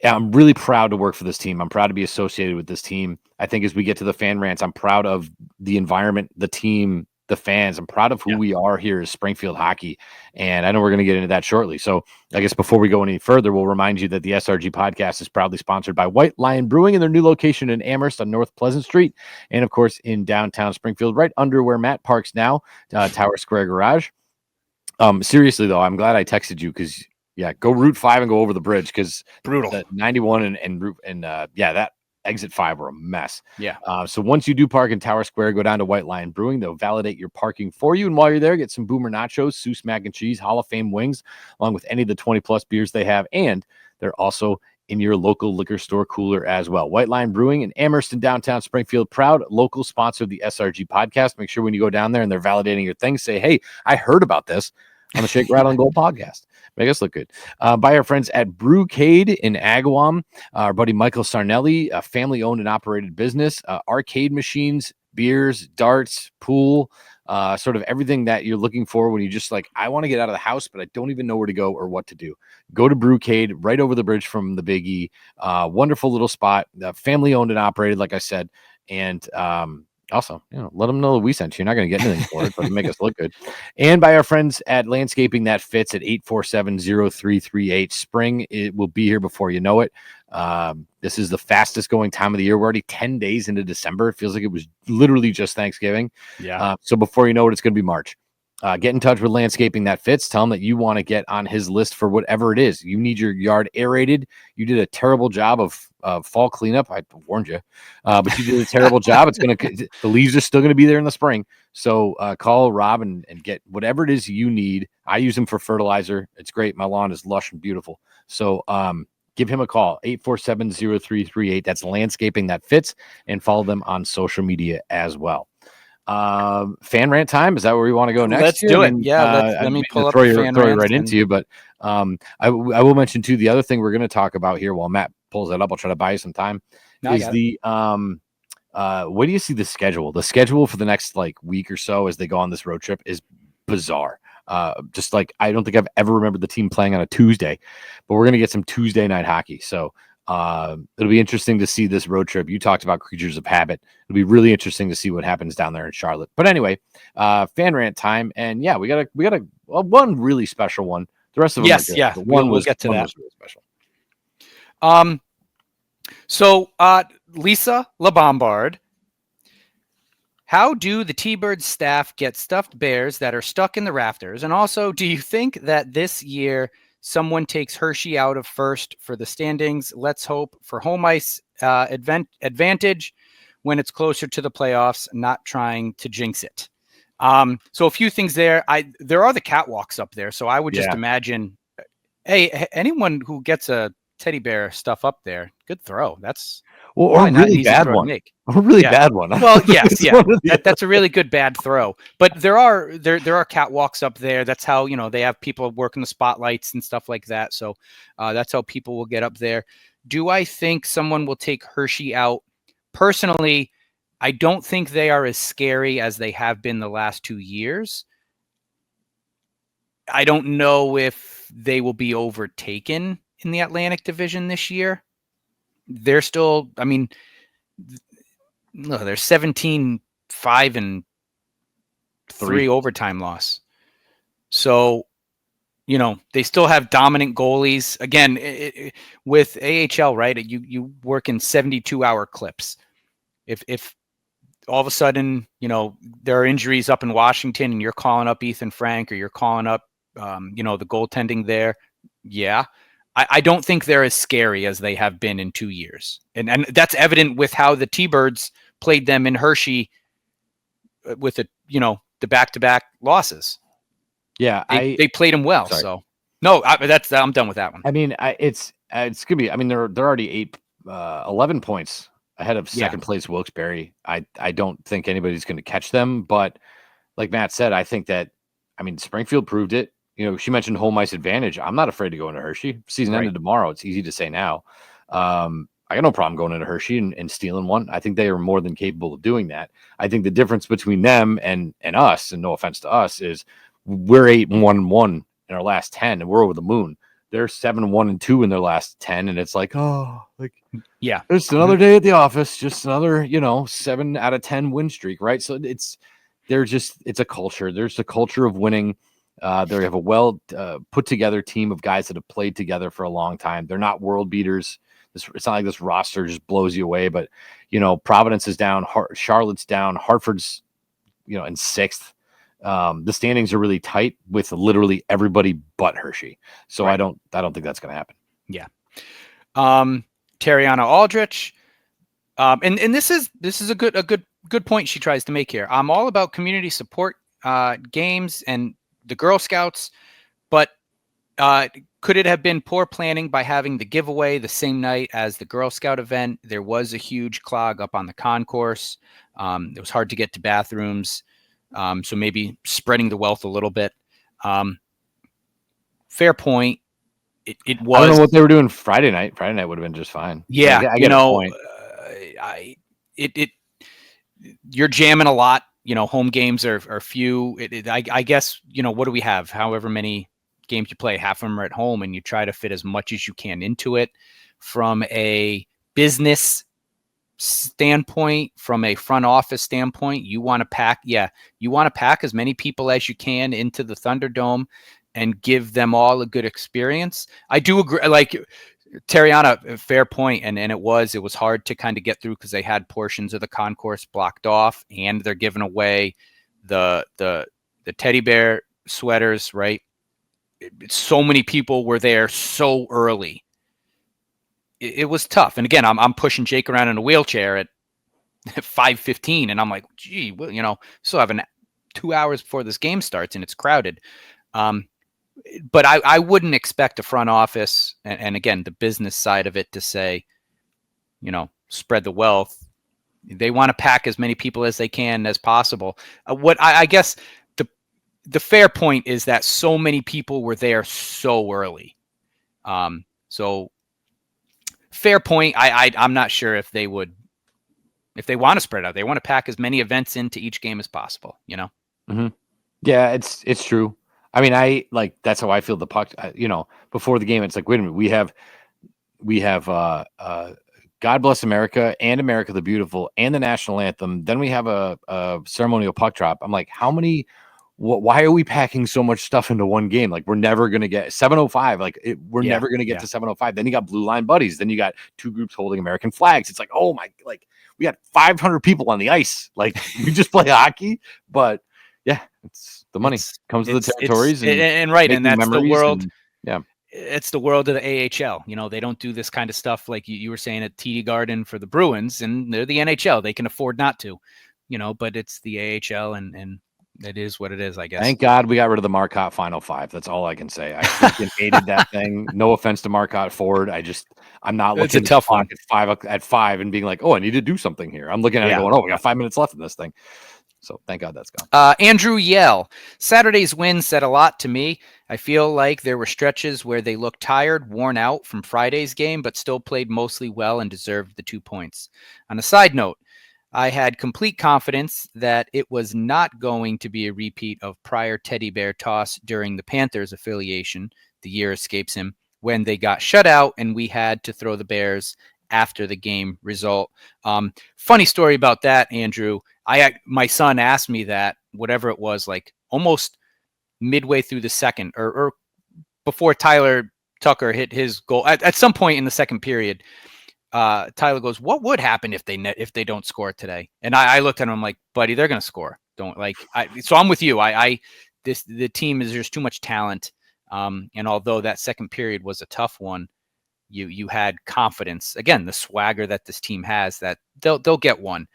I'm really proud to work for this team. I'm proud to be associated with this team. I think as we get to the fan rants, I'm proud of the environment, the team, the fans. I'm proud of who we are here as Springfield Hockey. And I know we're going to get into that shortly. So I guess before we go any further, we'll remind you that the SRG podcast is proudly sponsored by White Lion Brewing in their new location in Amherst on North Pleasant Street. And of course, in downtown Springfield, right under where Matt parks now, Tower Square Garage. Seriously though, I'm glad I texted you, because go Route 5 and go over the bridge, because brutal. 91 and that exit 5 were a mess. So once you do park in Tower Square, go down to White Lion Brewing. They'll validate your parking for you, and while you're there, get some Boomer nachos, Seuss mac and cheese, Hall of Fame wings, along with any of the 20 plus beers they have. And they're also in your local liquor store cooler as well. White Lion Brewing in Amherst in downtown Springfield, proud local sponsor of the SRG podcast. Make sure when you go down there and they're validating your thing, say, "Hey, I heard about this on the Shake, Rattle, and Gold podcast." Make us look good. By our friends at Brewcade in Agawam, our buddy Michael Sarnelli, a family-owned and operated business, arcade machines, beers, darts, pool, sort of everything that you're looking for when you just like, I want to get out of the house, but I don't even know where to go or what to do. Go to Brewcade, right over the bridge from the Big E. Wonderful little spot, family-owned and operated, like I said, and also, let them know that we sent you. You're not going to get anything for it, but it'll make us look good. And by our friends at Landscaping That Fits at 847-0338. Spring, it will be here before you know it. This is the fastest going time of the year. We're already 10 days into December. It feels like it was literally just Thanksgiving. So before you know it, it's going to be March. Get in touch with Landscaping That Fits. Tell him that you want to get on his list for whatever it is. You need your yard aerated. You did a terrible job of fall cleanup. I warned you, but you did a terrible job. The leaves are still going to be there in the spring. So call Rob and get whatever it is you need. I use them for fertilizer. It's great. My lawn is lush and beautiful. So give him a call, 847-0338. That's Landscaping That Fits, and follow them on social media as well. Fan rant time, is that where we want to go next? Let's do it. Let me pull up the fan rant right into you, but I will mention too, the other thing we're going to talk about here while Matt pulls that up, I'll try to buy you some time, is the what do you see the schedule for the next like week or so as they go on this road trip is bizarre. Just like, I don't think I've ever remembered the team playing on a Tuesday, but we're going to get some Tuesday night hockey. So it'll be interesting to see this road trip. You talked about creatures of habit. It'll be really interesting to see what happens down there in Charlotte. But anyway, fan rant time. And yeah, we got a one really special one. The rest of them, Yes, are good. yeah, But one we'll get to one that. was really special. So Lisa LaBombard, how do the T-Birds staff get stuffed bears that are stuck in the rafters? And also, do you think that this year someone takes Hershey out of first for the standings? Let's hope for home ice advantage when it's closer to the playoffs, not trying to jinx it. So a few things there. There are the catwalks up there. So I would just imagine, hey, anyone who gets a teddy bear stuff up there, good throw. That's or a really bad one. A really bad one. Well, yes, yeah. That's a really good bad throw. But there are catwalks up there. That's how, they have people working the spotlights and stuff like that. So that's how people will get up there. Do I think someone will take Hershey out? Personally, I don't think they are as scary as they have been the last 2 years. I don't know if they will be overtaken in the Atlantic Division this year. They're still, no, they're 17-5 and 3 overtime loss. So, they still have dominant goalies. Again, with AHL, right? You work in 72-hour clips. If all of a sudden, there are injuries up in Washington and you're calling up Ethan Frank or you're calling up, the goaltending there. Yeah. I don't think they're as scary as they have been in 2 years. And that's evident with how the T-Birds played them in Hershey with the back-to-back losses. Yeah. They played them well. Sorry. So no, I'm done with that one. It's going to be, they're already 11 points ahead of second place Wilkes-Barre. I don't think anybody's going to catch them, but like Matt said, I think that, Springfield proved it. She mentioned home ice advantage. I'm not afraid to go into Hershey. Season ended tomorrow. It's easy to say now. I got no problem going into Hershey and stealing one. I think they are more than capable of doing that. I think the difference between them and us, and no offense to us, is we're 8-1-1 in our last 10, and we're over the moon. They're 7-1-2 in their last 10, and it's like, it's another day at the office, just another 7 out of 10 win streak, right? So it's a culture. There's a culture of winning. They have a well put together team of guys that have played together for a long time. They're not world beaters. It's not like this roster just blows you away, but Providence is down, Charlotte's down, Hartford's in sixth. The standings are really tight with literally everybody but Hershey. So I don't think that's going to happen. Yeah. Tariana Aldrich. And this is a good point she tries to make here. I'm all about community support games and the Girl Scouts, but could it have been poor planning by having the giveaway the same night as the Girl Scout event? There was a huge clog up on the concourse. It was hard to get to bathrooms. So maybe spreading the wealth a little bit. Fair point. It was. I don't know what they were doing Friday night. Friday night would have been just fine. Yeah, I get a point. You're jamming a lot. Home games are few. I guess, what do we have? However many games you play, half of them are at home, and you try to fit as much as you can into it. From a business standpoint, from a front office standpoint, you want to pack as many people as you can into the Thunderdome and give them all a good experience. I do agree. Like Tariana, fair point. And it was hard to kind of get through because they had portions of the concourse blocked off, and they're giving away the teddy bear sweaters, right? So many people were there so early. It was tough. And again, I'm pushing Jake around in a wheelchair at 5:15, and I'm like, gee, well, still have 2 hours before this game starts, and it's crowded. But I wouldn't expect a front office and again, the business side of it to say, spread the wealth. They want to pack as many people as they can as possible. What I guess the fair point is that so many people were there so early. So fair point. I'm not sure if they want to spread out, they want to pack as many events into each game as possible, Mm-hmm. Yeah, it's true. That's how I feel the puck, before the game. It's like, wait a minute, we have God Bless America and America the Beautiful and the national anthem. Then we have a ceremonial puck drop. I'm like, how many why are we packing so much stuff into one game? Like, we're never going to get 705. Like, we're never going to get to 705. Then you got Blue Line Buddies. Then you got two groups holding American flags. It's like, oh my, like, we got 500 people on the ice. Like, we just play hockey. But yeah, it's the money comes with the territories. And that's the world. Yeah. It's the world of the AHL. You know, they don't do this kind of stuff like you were saying at TD Garden for the Bruins, and they're the NHL. They can afford not to, you know, but it's the AHL, and it is what it is, I guess. Thank God we got rid of the Marcotte Final Five. That's all I can say. I freaking hated that thing. No offense to Marcotte Ford. I'm not looking it's a tough one at five and being like, oh, I need to do something here. I'm looking at it going, oh, we got 5 minutes left in this thing. So thank God that's gone. Andrew Yell. Saturday's win said a lot to me. I feel like there were stretches where they looked tired, worn out from Friday's game, but still played mostly well and deserved the 2 points. On a side note, I had complete confidence that it was not going to be a repeat of prior teddy bear toss during the Panthers affiliation. The year escapes him when they got shut out and we had to throw the Bears after the game result. Funny story about that, Andrew. My son asked me that, whatever it was, like almost midway through the second or before Tyler Tucker hit his goal at some point in the second period. Tyler goes, what would happen if they don't score today? And I looked at him, I'm like, buddy, they're going to score. So I'm with you. The team is, there's too much talent. And although that second period was a tough one, you had confidence, again, the swagger that this team has, that they'll get one.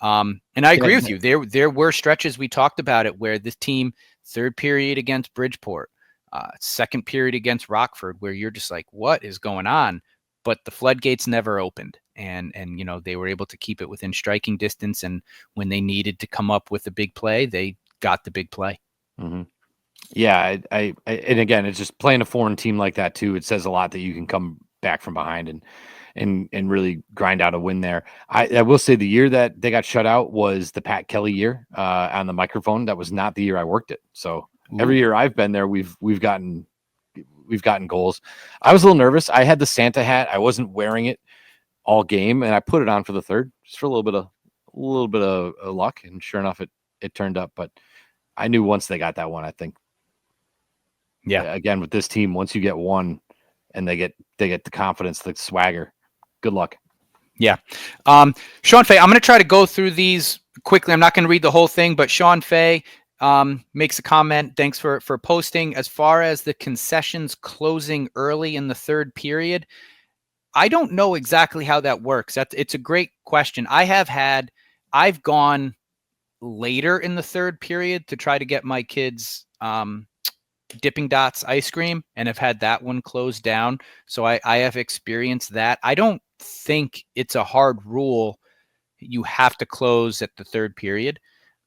And I agree with you. There were stretches, we talked about it, where this team, third period against Bridgeport, second period against Rockford, where you're just like, what is going on? But the floodgates never opened, and you know, they were able to keep it within striking distance. And when they needed to come up with a big play, they got the big play. Mm-hmm. Yeah, I and again, it's just playing a foreign team like that too. It says a lot that you can come back from behind and really grind out a win there. I will say the year that they got shut out was the Pat Kelly year on the microphone. That was not the year I worked it. So every year I've been there, we've gotten goals. I was a little nervous. I had the Santa hat. I wasn't wearing it all game, and I put it on for the third just for a little bit of luck. And sure enough, it turned up. But I knew once they got that one, I think. Yeah. Again, with this team, once you get one, and they get the confidence, the swagger, good luck. Yeah. Sean Fay, I'm going to try to go through these quickly. I'm not going to read the whole thing, but Sean Fay makes a comment. Thanks for posting. As far as the concessions closing early in the third period, I don't know exactly how that works. It's a great question. I've gone later in the third period to try to get my kids Dipping Dots ice cream, and have had that one closed down. So I have experienced that. I don't think it's a hard rule. You have to close at the third period.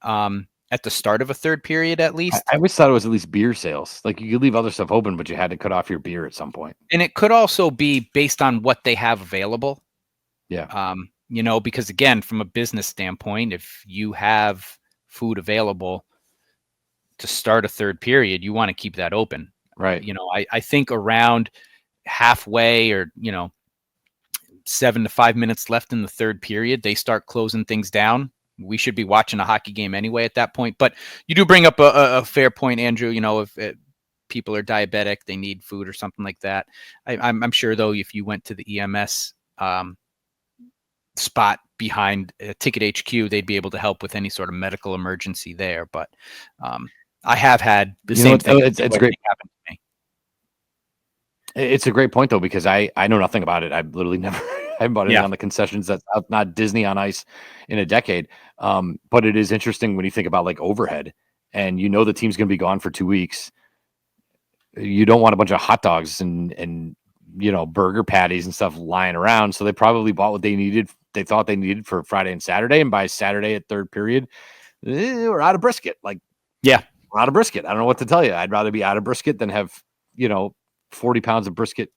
At the start of a third period, at least. I always thought it was at least beer sales. Like, you could leave other stuff open, but you had to cut off your beer at some point. And it could also be based on what they have available. Yeah. You know, because again, from a business standpoint, if you have food available to start a third period, you want to keep that open. Right. You know, I think around halfway, or, 7 to 5 minutes left in the third period, they start closing things down. We should be watching a hockey game anyway at that point. But you do bring up a fair point, Andrew. You know, if people are diabetic, they need food or something like that. I'm sure, though, if you went to the EMS spot behind Ticket HQ, they'd be able to help with any sort of medical emergency there. But I have had the same thing. It's great. Happen to me. It's a great point, though, because I know nothing about it. I've literally never I haven't bought anything on the concessions. That's not Disney on Ice in a decade. But it is interesting when you think about like overhead, and you know the team's going to be gone for 2 weeks. You don't want a bunch of hot dogs and burger patties and stuff lying around. So they probably bought what they needed. They thought they needed for Friday and Saturday, and by Saturday at third period, we're out of brisket. We're out of brisket. I don't know what to tell you. I'd rather be out of brisket than have 40 pounds of brisket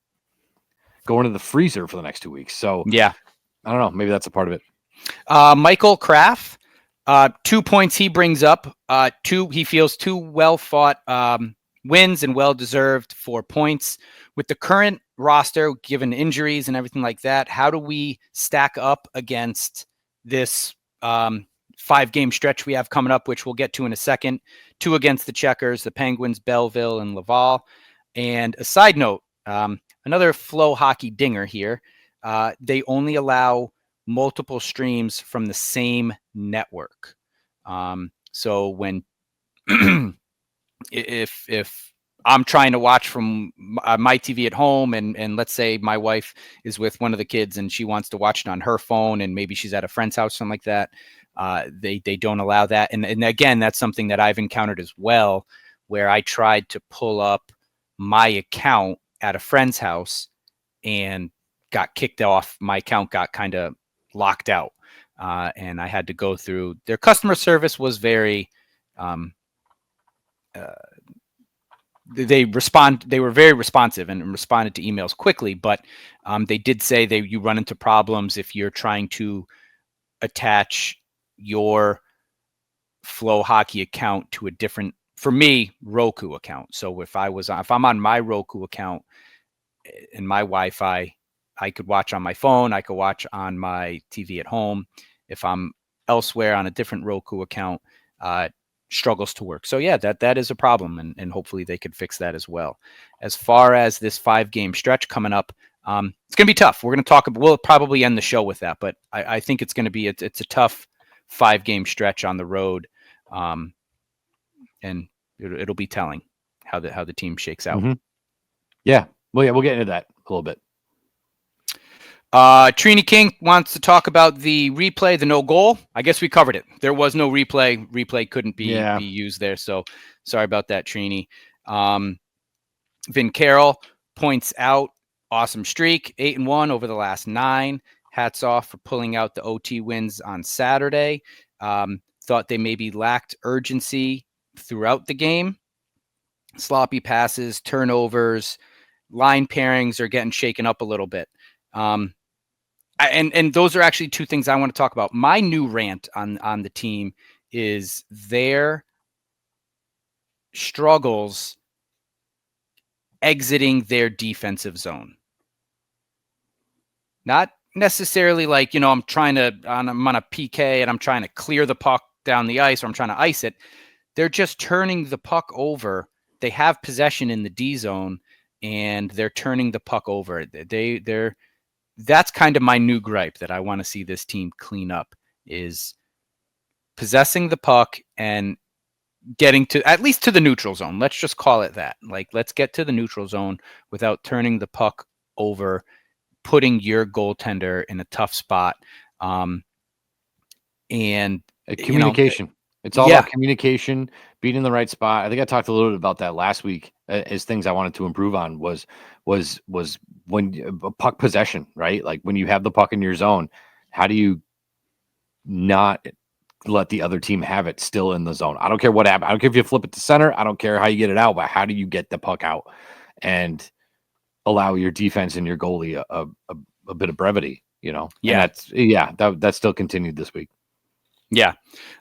going to the freezer for the next 2 weeks. So yeah, I don't know. Maybe that's a part of it. Michael Kraft, 2 points he brings up. He feels 2 well-fought wins and well-deserved 4 points. With the current roster, given injuries and everything like that, how do we stack up against this 5-game stretch we have coming up, which we'll get to in a second. 2 against the Checkers, the Penguins, Belleville, and Laval. And a side note, another Flow Hockey dinger here. They only allow multiple streams from the same network. So when if I'm trying to watch from my TV at home, and let's say my wife is with one of the kids and she wants to watch it on her phone, and maybe she's at a friend's house, something like that, they don't allow that. And again, that's something that I've encountered as well, where I tried to pull up my account at a friend's house and got kicked off. My account got kind of locked out, and I had to go through. Their customer service was very they were very responsive and responded to emails quickly, but they did say you run into problems if you're trying to attach your Flow Hockey account to a different, for me, Roku account. So if I'm on my Roku account and my Wi-Fi, I could watch on my phone, I could watch on my TV at home. If I'm elsewhere on a different Roku account, struggles to work. So yeah, that is a problem, and hopefully they could fix that as well. As far as this 5-game stretch coming up, it's going to be tough. We'll probably end the show with that, but I think it's going to be, it's a tough 5-game stretch on the road. And it'll be telling how the team shakes out. Mm-hmm. Yeah. Well, yeah, we'll get into that a little bit. Trini King wants to talk about the replay, the no goal. I guess we covered it. There was no replay. Replay couldn't be used there. So sorry about that, Trini. Vin Carroll points out, awesome streak, 8-1 over the last 9. Hats off for pulling out the OT wins on Saturday. Thought they maybe lacked urgency throughout the game. Sloppy passes, turnovers, line pairings are getting shaken up a little bit. And those are actually 2 things I want to talk about. My new rant on the team is their struggles exiting their defensive zone. Not necessarily like, I'm on a PK and I'm trying to clear the puck down the ice, or I'm trying to ice it. They're just turning the puck over. They have possession in the D zone and they're turning the puck over. That's kind of my new gripe that I want to see this team clean up, is possessing the puck and getting to at least to the neutral zone. Let's just call it that. Like, let's get to the neutral zone without turning the puck over, putting your goaltender in a tough spot. And communication. It's all about communication, being in the right spot. I think I talked a little bit about that last week as things I wanted to improve on was when puck possession, right? Like when you have the puck in your zone, how do you not let the other team have it still in the zone? I don't care what happens. I don't care if you flip it to center. I don't care how you get it out, but how do you get the puck out and allow your defense and your goalie a bit of brevity, Yeah. And that still continued this week. Yeah.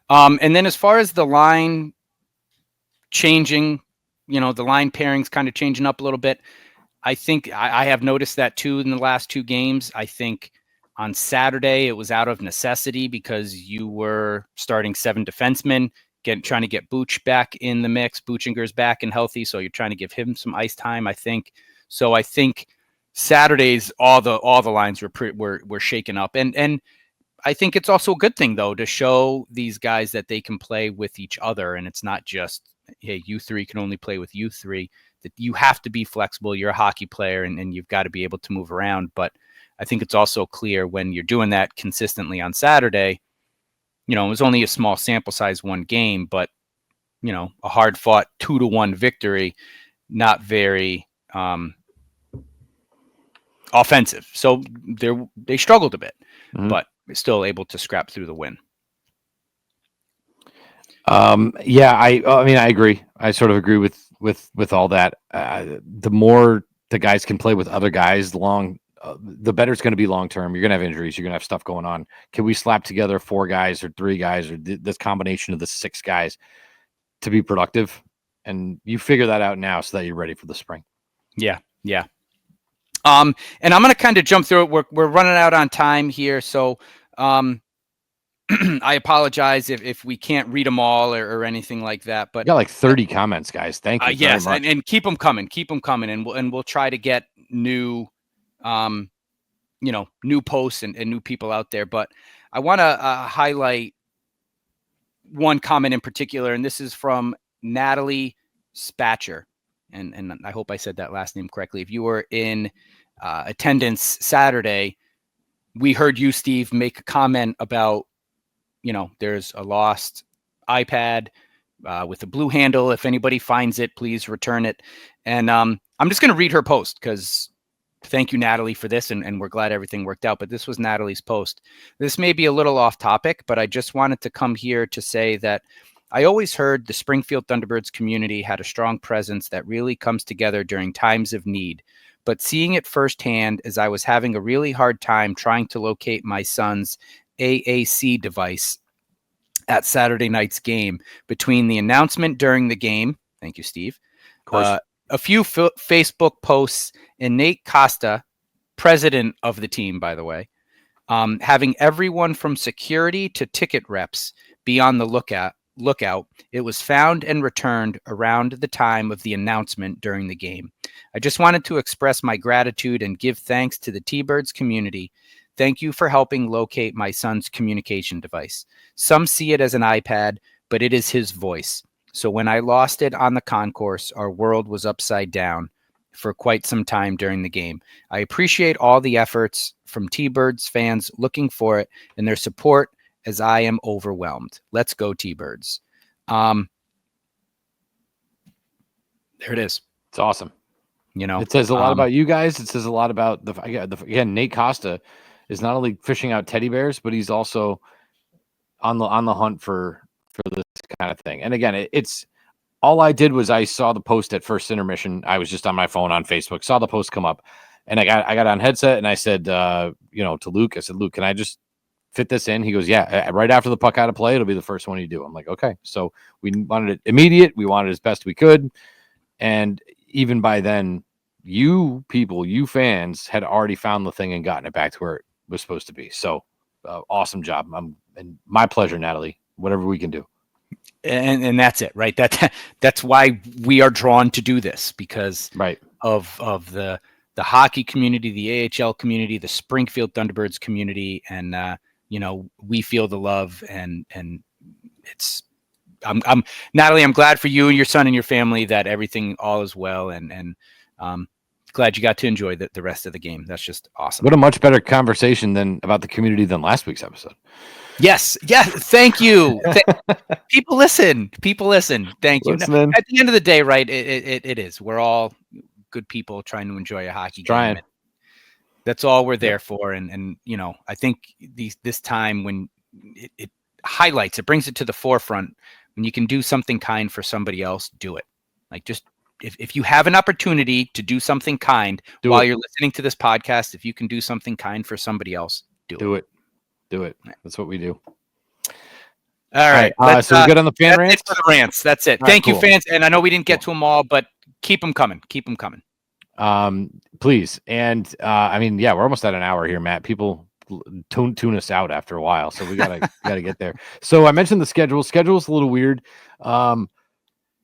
And then as far as the line changing, the line pairings kind of changing up a little bit, I think I have noticed that too in the last 2 games. I think on Saturday it was out of necessity because you were starting 7 defensemen, trying to get Booch back in the mix. Buchinger's back and healthy, so you're trying to give him some ice time, I think. So I think Saturdays all the lines were shaken up, and I think it's also a good thing, though, to show these guys that they can play with each other. And it's not just, hey, you 3 can only play with you 3, that you have to be flexible. You're a hockey player and you've got to be able to move around. But I think it's also clear when you're doing that consistently on Saturday, it was only a small sample size, 1 game, but, a hard fought 2-1 victory, not very offensive. So they struggled a bit, but still able to scrap through the win. I agree. I sort of agree with all that. The more the guys can play with other guys the better it's going to be long term. You're going to have injuries. You're going to have stuff going on. Can we slap together 4 guys or 3 guys or this combination of the 6 guys to be productive? And you figure that out now so that you're ready for the spring. Yeah. And I'm going to kind of jump through it. We're running out on time here. So I apologize if we can't read them all or anything like that. But got like 30 comments, guys. Thank you very yes, much. and keep them coming, and we'll try to get new, new posts and new people out there. But I want to highlight one comment in particular, and this is from Natalie Spatcher, and I hope I said that last name correctly. If you were in attendance Saturday, we heard you, Steve, make a comment about, there's a lost iPad with a blue handle. If anybody finds it, please return it. And I'm just going to read her post because thank you, Natalie, for this. And we're glad everything worked out. But this was Natalie's post. This may be a little off topic, but I just wanted to come here to say that I always heard the Springfield Thunderbirds community had a strong presence that really comes together during times of need. But seeing it firsthand as I was having a really hard time trying to locate my son's AAC device at Saturday night's game between the announcement during the game, thank you, Steve, Of course. a few Facebook posts, and Nate Costa, president of the team, by the way, having everyone from security to ticket reps be on the lookout. It was found and returned around the time of the announcement during the game. I just wanted to express my gratitude and give thanks to the T-Birds community. Thank you for helping locate my son's communication device. Some see it as an iPad, but it is his voice. So when I lost it on the concourse, our world was upside down for quite some time during the game. I appreciate all the efforts from T-Birds fans looking for it and their support as I am overwhelmed. Let's go T-Birds. There it is. It's awesome. It says a lot about you guys. It says a lot about again, Nate Costa is not only fishing out teddy bears, but he's also on the hunt for this kind of thing. And again, it's all I did was I saw the post at first intermission. I was just on my phone on Facebook, saw the post come up, and I got on headset and I said, to Luke, I said, Luke, can I just fit this in? He goes, yeah, right after the puck out of play, it'll be the first one you do. I'm like, okay. So we wanted it immediate. We wanted it as best we could. And even by then, you fans had already found the thing and gotten it back to where it was supposed to be. So awesome job. And my pleasure, Natalie, whatever we can do. And that's it, right? That's why we are drawn to do this, because of the hockey community, the AHL community, the Springfield Thunderbirds community, and we feel the love, and it's I'm Natalie, I'm glad for you and your son and your family that everything all is well, and glad you got to enjoy the rest of the game. That's just awesome. What a much better conversation about the community than last week's episode. Yes. Thank you. People listen. Thank you. Listening. At the end of the day, right? It is. We're all good people trying to enjoy a hockey game. That's all we're there for. And I think this time when it highlights, it brings it to the forefront. When you can do something kind for somebody else, do it. Like, just if you have an opportunity to do something kind while you're listening to this podcast, if you can do something kind for somebody else, do it. Do it. That's what we do. All right. So we're good on the fan rants? That's it for the rants. That's it. Thank you, fans. And I know we didn't get to them all, but keep them coming. Please. And we're almost at an hour here, Matt. People tune us out after a while, so we gotta get there. So I mentioned the schedule. Schedule's a little weird.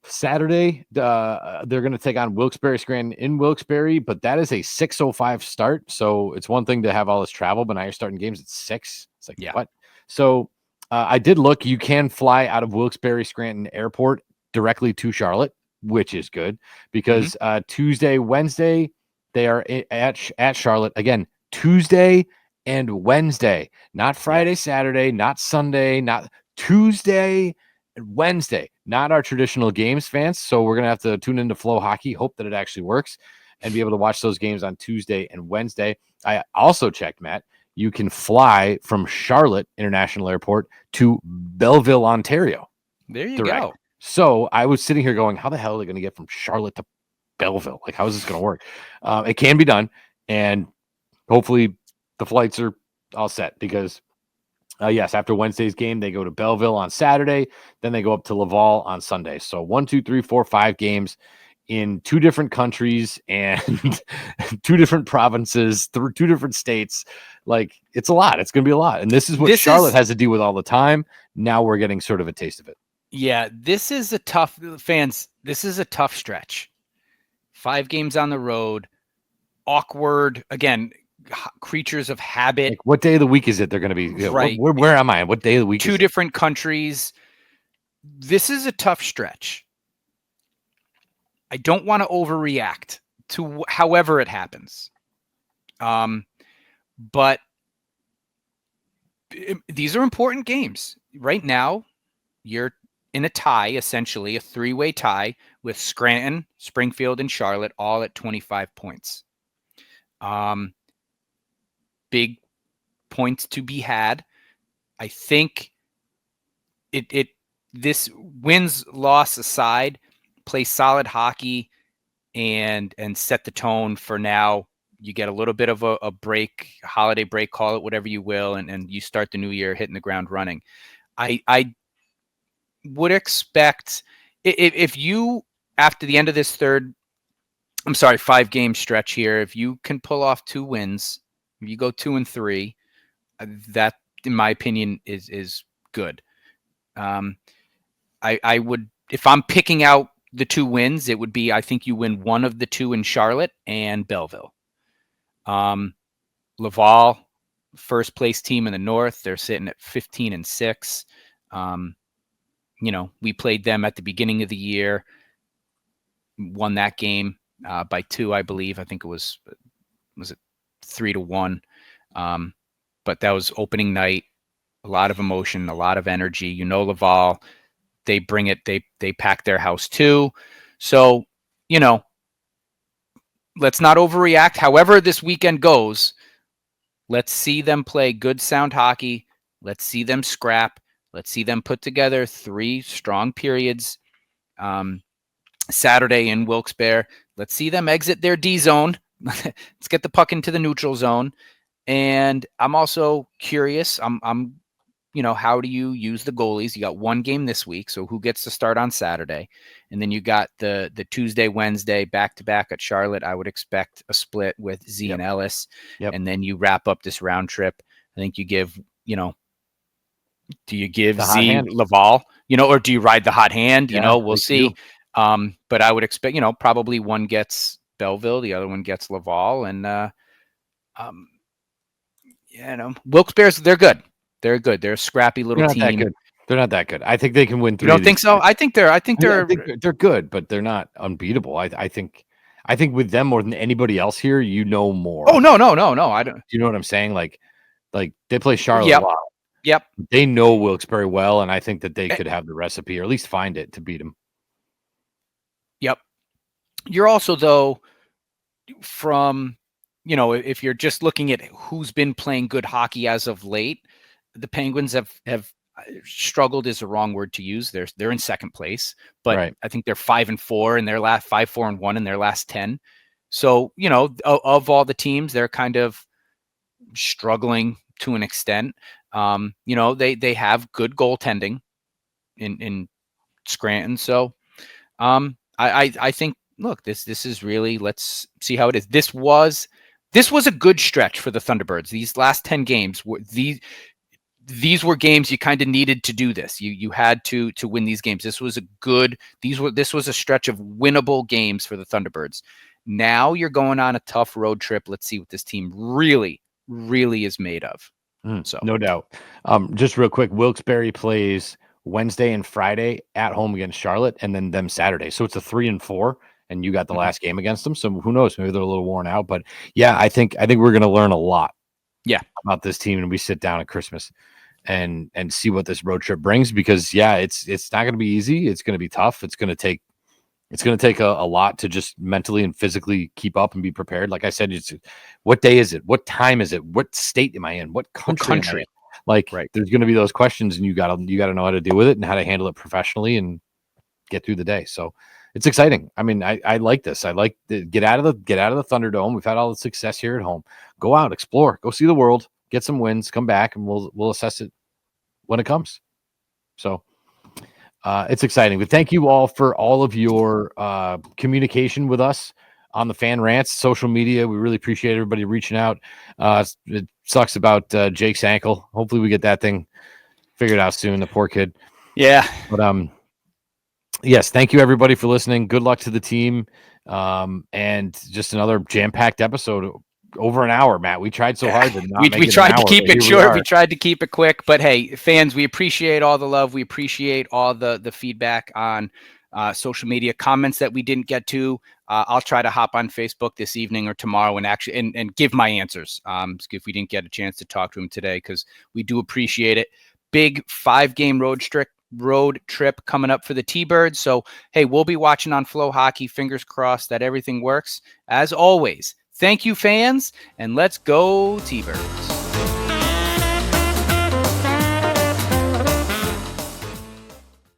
Saturday, they're going to take on Wilkes-Barre Scranton in Wilkes-Barre, but that is a 6:05 start. So it's one thing to have all this travel, but now you're starting games at 6. It's like, what? So I did look. You can fly out of Wilkes-Barre Scranton Airport directly to Charlotte, which is good because Tuesday, Wednesday, they are at Charlotte. Again, Tuesday and Wednesday, not Friday, Saturday, not Sunday, not Tuesday and Wednesday. Not our traditional games, fans. So we're going to have to tune into Flow Hockey, hope that it actually works, and be able to watch those games on Tuesday and Wednesday. I also checked, Matt, you can fly from Charlotte International Airport to Belleville, Ontario. There you go. So I was sitting here going, how the hell are they going to get from Charlotte to Belleville? Like, how is this going to work? It can be done, and hopefully the flights are all set because after Wednesday's game, they go to Belleville on Saturday. Then they go up to Laval on Sunday. So 1, 2, 3, 4, 5 games in 2 different countries and 2 different provinces, 2 different states. Like, it's a lot. It's going to be a lot. And this is what Charlotte has to deal with all the time. Now we're getting sort of a taste of it. Yeah, this is a tough stretch. 5 games on the road, awkward, again, creatures of habit. Like, what day of the week is it they're going to be? Right. Where am I? What day of the week? 2 different countries. This is a tough stretch. I don't want to overreact to however it happens. But these are important games. Right now, you're in a tie, essentially a 3-way tie with Scranton, Springfield, and Charlotte all at 25 points. Big points to be had. I think this wins loss aside, play solid hockey and set the tone for now. You get a little bit of a break, holiday break, call it whatever you will, and you start the new year hitting the ground running. I would expect if you, after the end of this 5-game stretch here, if you can pull off 2 wins, if you go 2-3, that, in my opinion, is good. I would, if I'm picking out the 2 wins, it would be, I think you win one of the 2 in Charlotte and Belleville. Laval, first place team in the North, they're sitting at 15-6. We played them at the beginning of the year, won that game by 2, I believe. I think it was it 3-1. But that was opening night, a lot of emotion, a lot of energy. Laval, they bring it, they pack their house too. So, let's not overreact. However this weekend goes, let's see them play good, sound hockey. Let's see them scrap. Let's see them put together 3 strong periods Saturday in Wilkes-Barre. Let's see them exit their D zone. Let's get the puck into the neutral zone. And I'm also curious. How do you use the goalies? You got 1 game this week, so who gets to start on Saturday? And then you got the Tuesday, Wednesday back-to-back at Charlotte. I would expect a split with Z and Ellis. Yep. And then you wrap up this round trip. I think you give, do you give Z Laval, or do you ride the hot hand? We'll see. But I would expect, probably one gets Belleville, the other one gets Laval. And, Wilkes-Barre's, they're good. They're good. They're a scrappy little team. They're not that good. I think they can win 3. You don't think so? I think they're they're good, but they're not unbeatable. I think with them more than anybody else here, more. Oh, no. I don't. You know what I'm saying? Like they play Charlotte a lot. Yep. They know Wilkes-Barre well, and I think that they could have the recipe, or at least find it to beat them. Yep. You're also, though, from, if you're just looking at who's been playing good hockey as of late, the Penguins have struggled is the wrong word to use. They're in second place, but right. I think they're 5-4 in their last 5-4-1 in their last 10. So, of all the teams, they're kind of struggling to an extent. They have good goaltending in Scranton. So, I think, look, this is really, let's see how it is. This was a good stretch for the Thunderbirds. These last 10 games were these were games you kind of needed to do this. You had to win these games. This was a stretch of winnable games for the Thunderbirds. Now you're going on a tough road trip. Let's see what this team really, really is made of. So no doubt. Just real quick, Wilkes-Barre plays Wednesday and Friday at home against Charlotte, and then them Saturday. So it's a 3-4, and you got the last game against them. So who knows? Maybe they're a little worn out. But yeah, I think we're going to learn a lot. Yeah, about this team, and we sit down at Christmas and see what this road trip brings, because it's not going to be easy. It's going to be tough. It's going to take a lot to just mentally and physically keep up and be prepared. Like I said, what day is it? What time is it? What state am I in? What country? Right. There's going to be those questions, and you got to know how to deal with it and how to handle it professionally and get through the day. So it's exciting. I mean, I like this. I like the get out of the Thunderdome. We've had all the success here at home. Go out, explore, go see the world, get some wins, come back, and we'll assess it when it comes. So it's exciting. But thank you all for all of your communication with us. on the fan rants, social media. We really appreciate everybody reaching out. It sucks about Jake's ankle. Hopefully we get that thing figured out soon. The poor kid. Yeah. But yes, thank you everybody for listening. Good luck to the team. And just another jam-packed episode. Over an hour, Matt. We tried so hard to not make we it tried an to hour, keep but it here we short. are. We tried to keep it quick. But hey, fans, we appreciate all the love. We appreciate all the feedback on social media, comments that we didn't get to. I'll try to hop on Facebook this evening or tomorrow and actually and give my answers if we didn't get a chance to talk to him today, because we do appreciate it. Big 5-game road trip coming up for the T-Birds. So, hey, we'll be watching on Flow Hockey. Fingers crossed that everything works. As always, thank you, fans, and let's go T-Birds.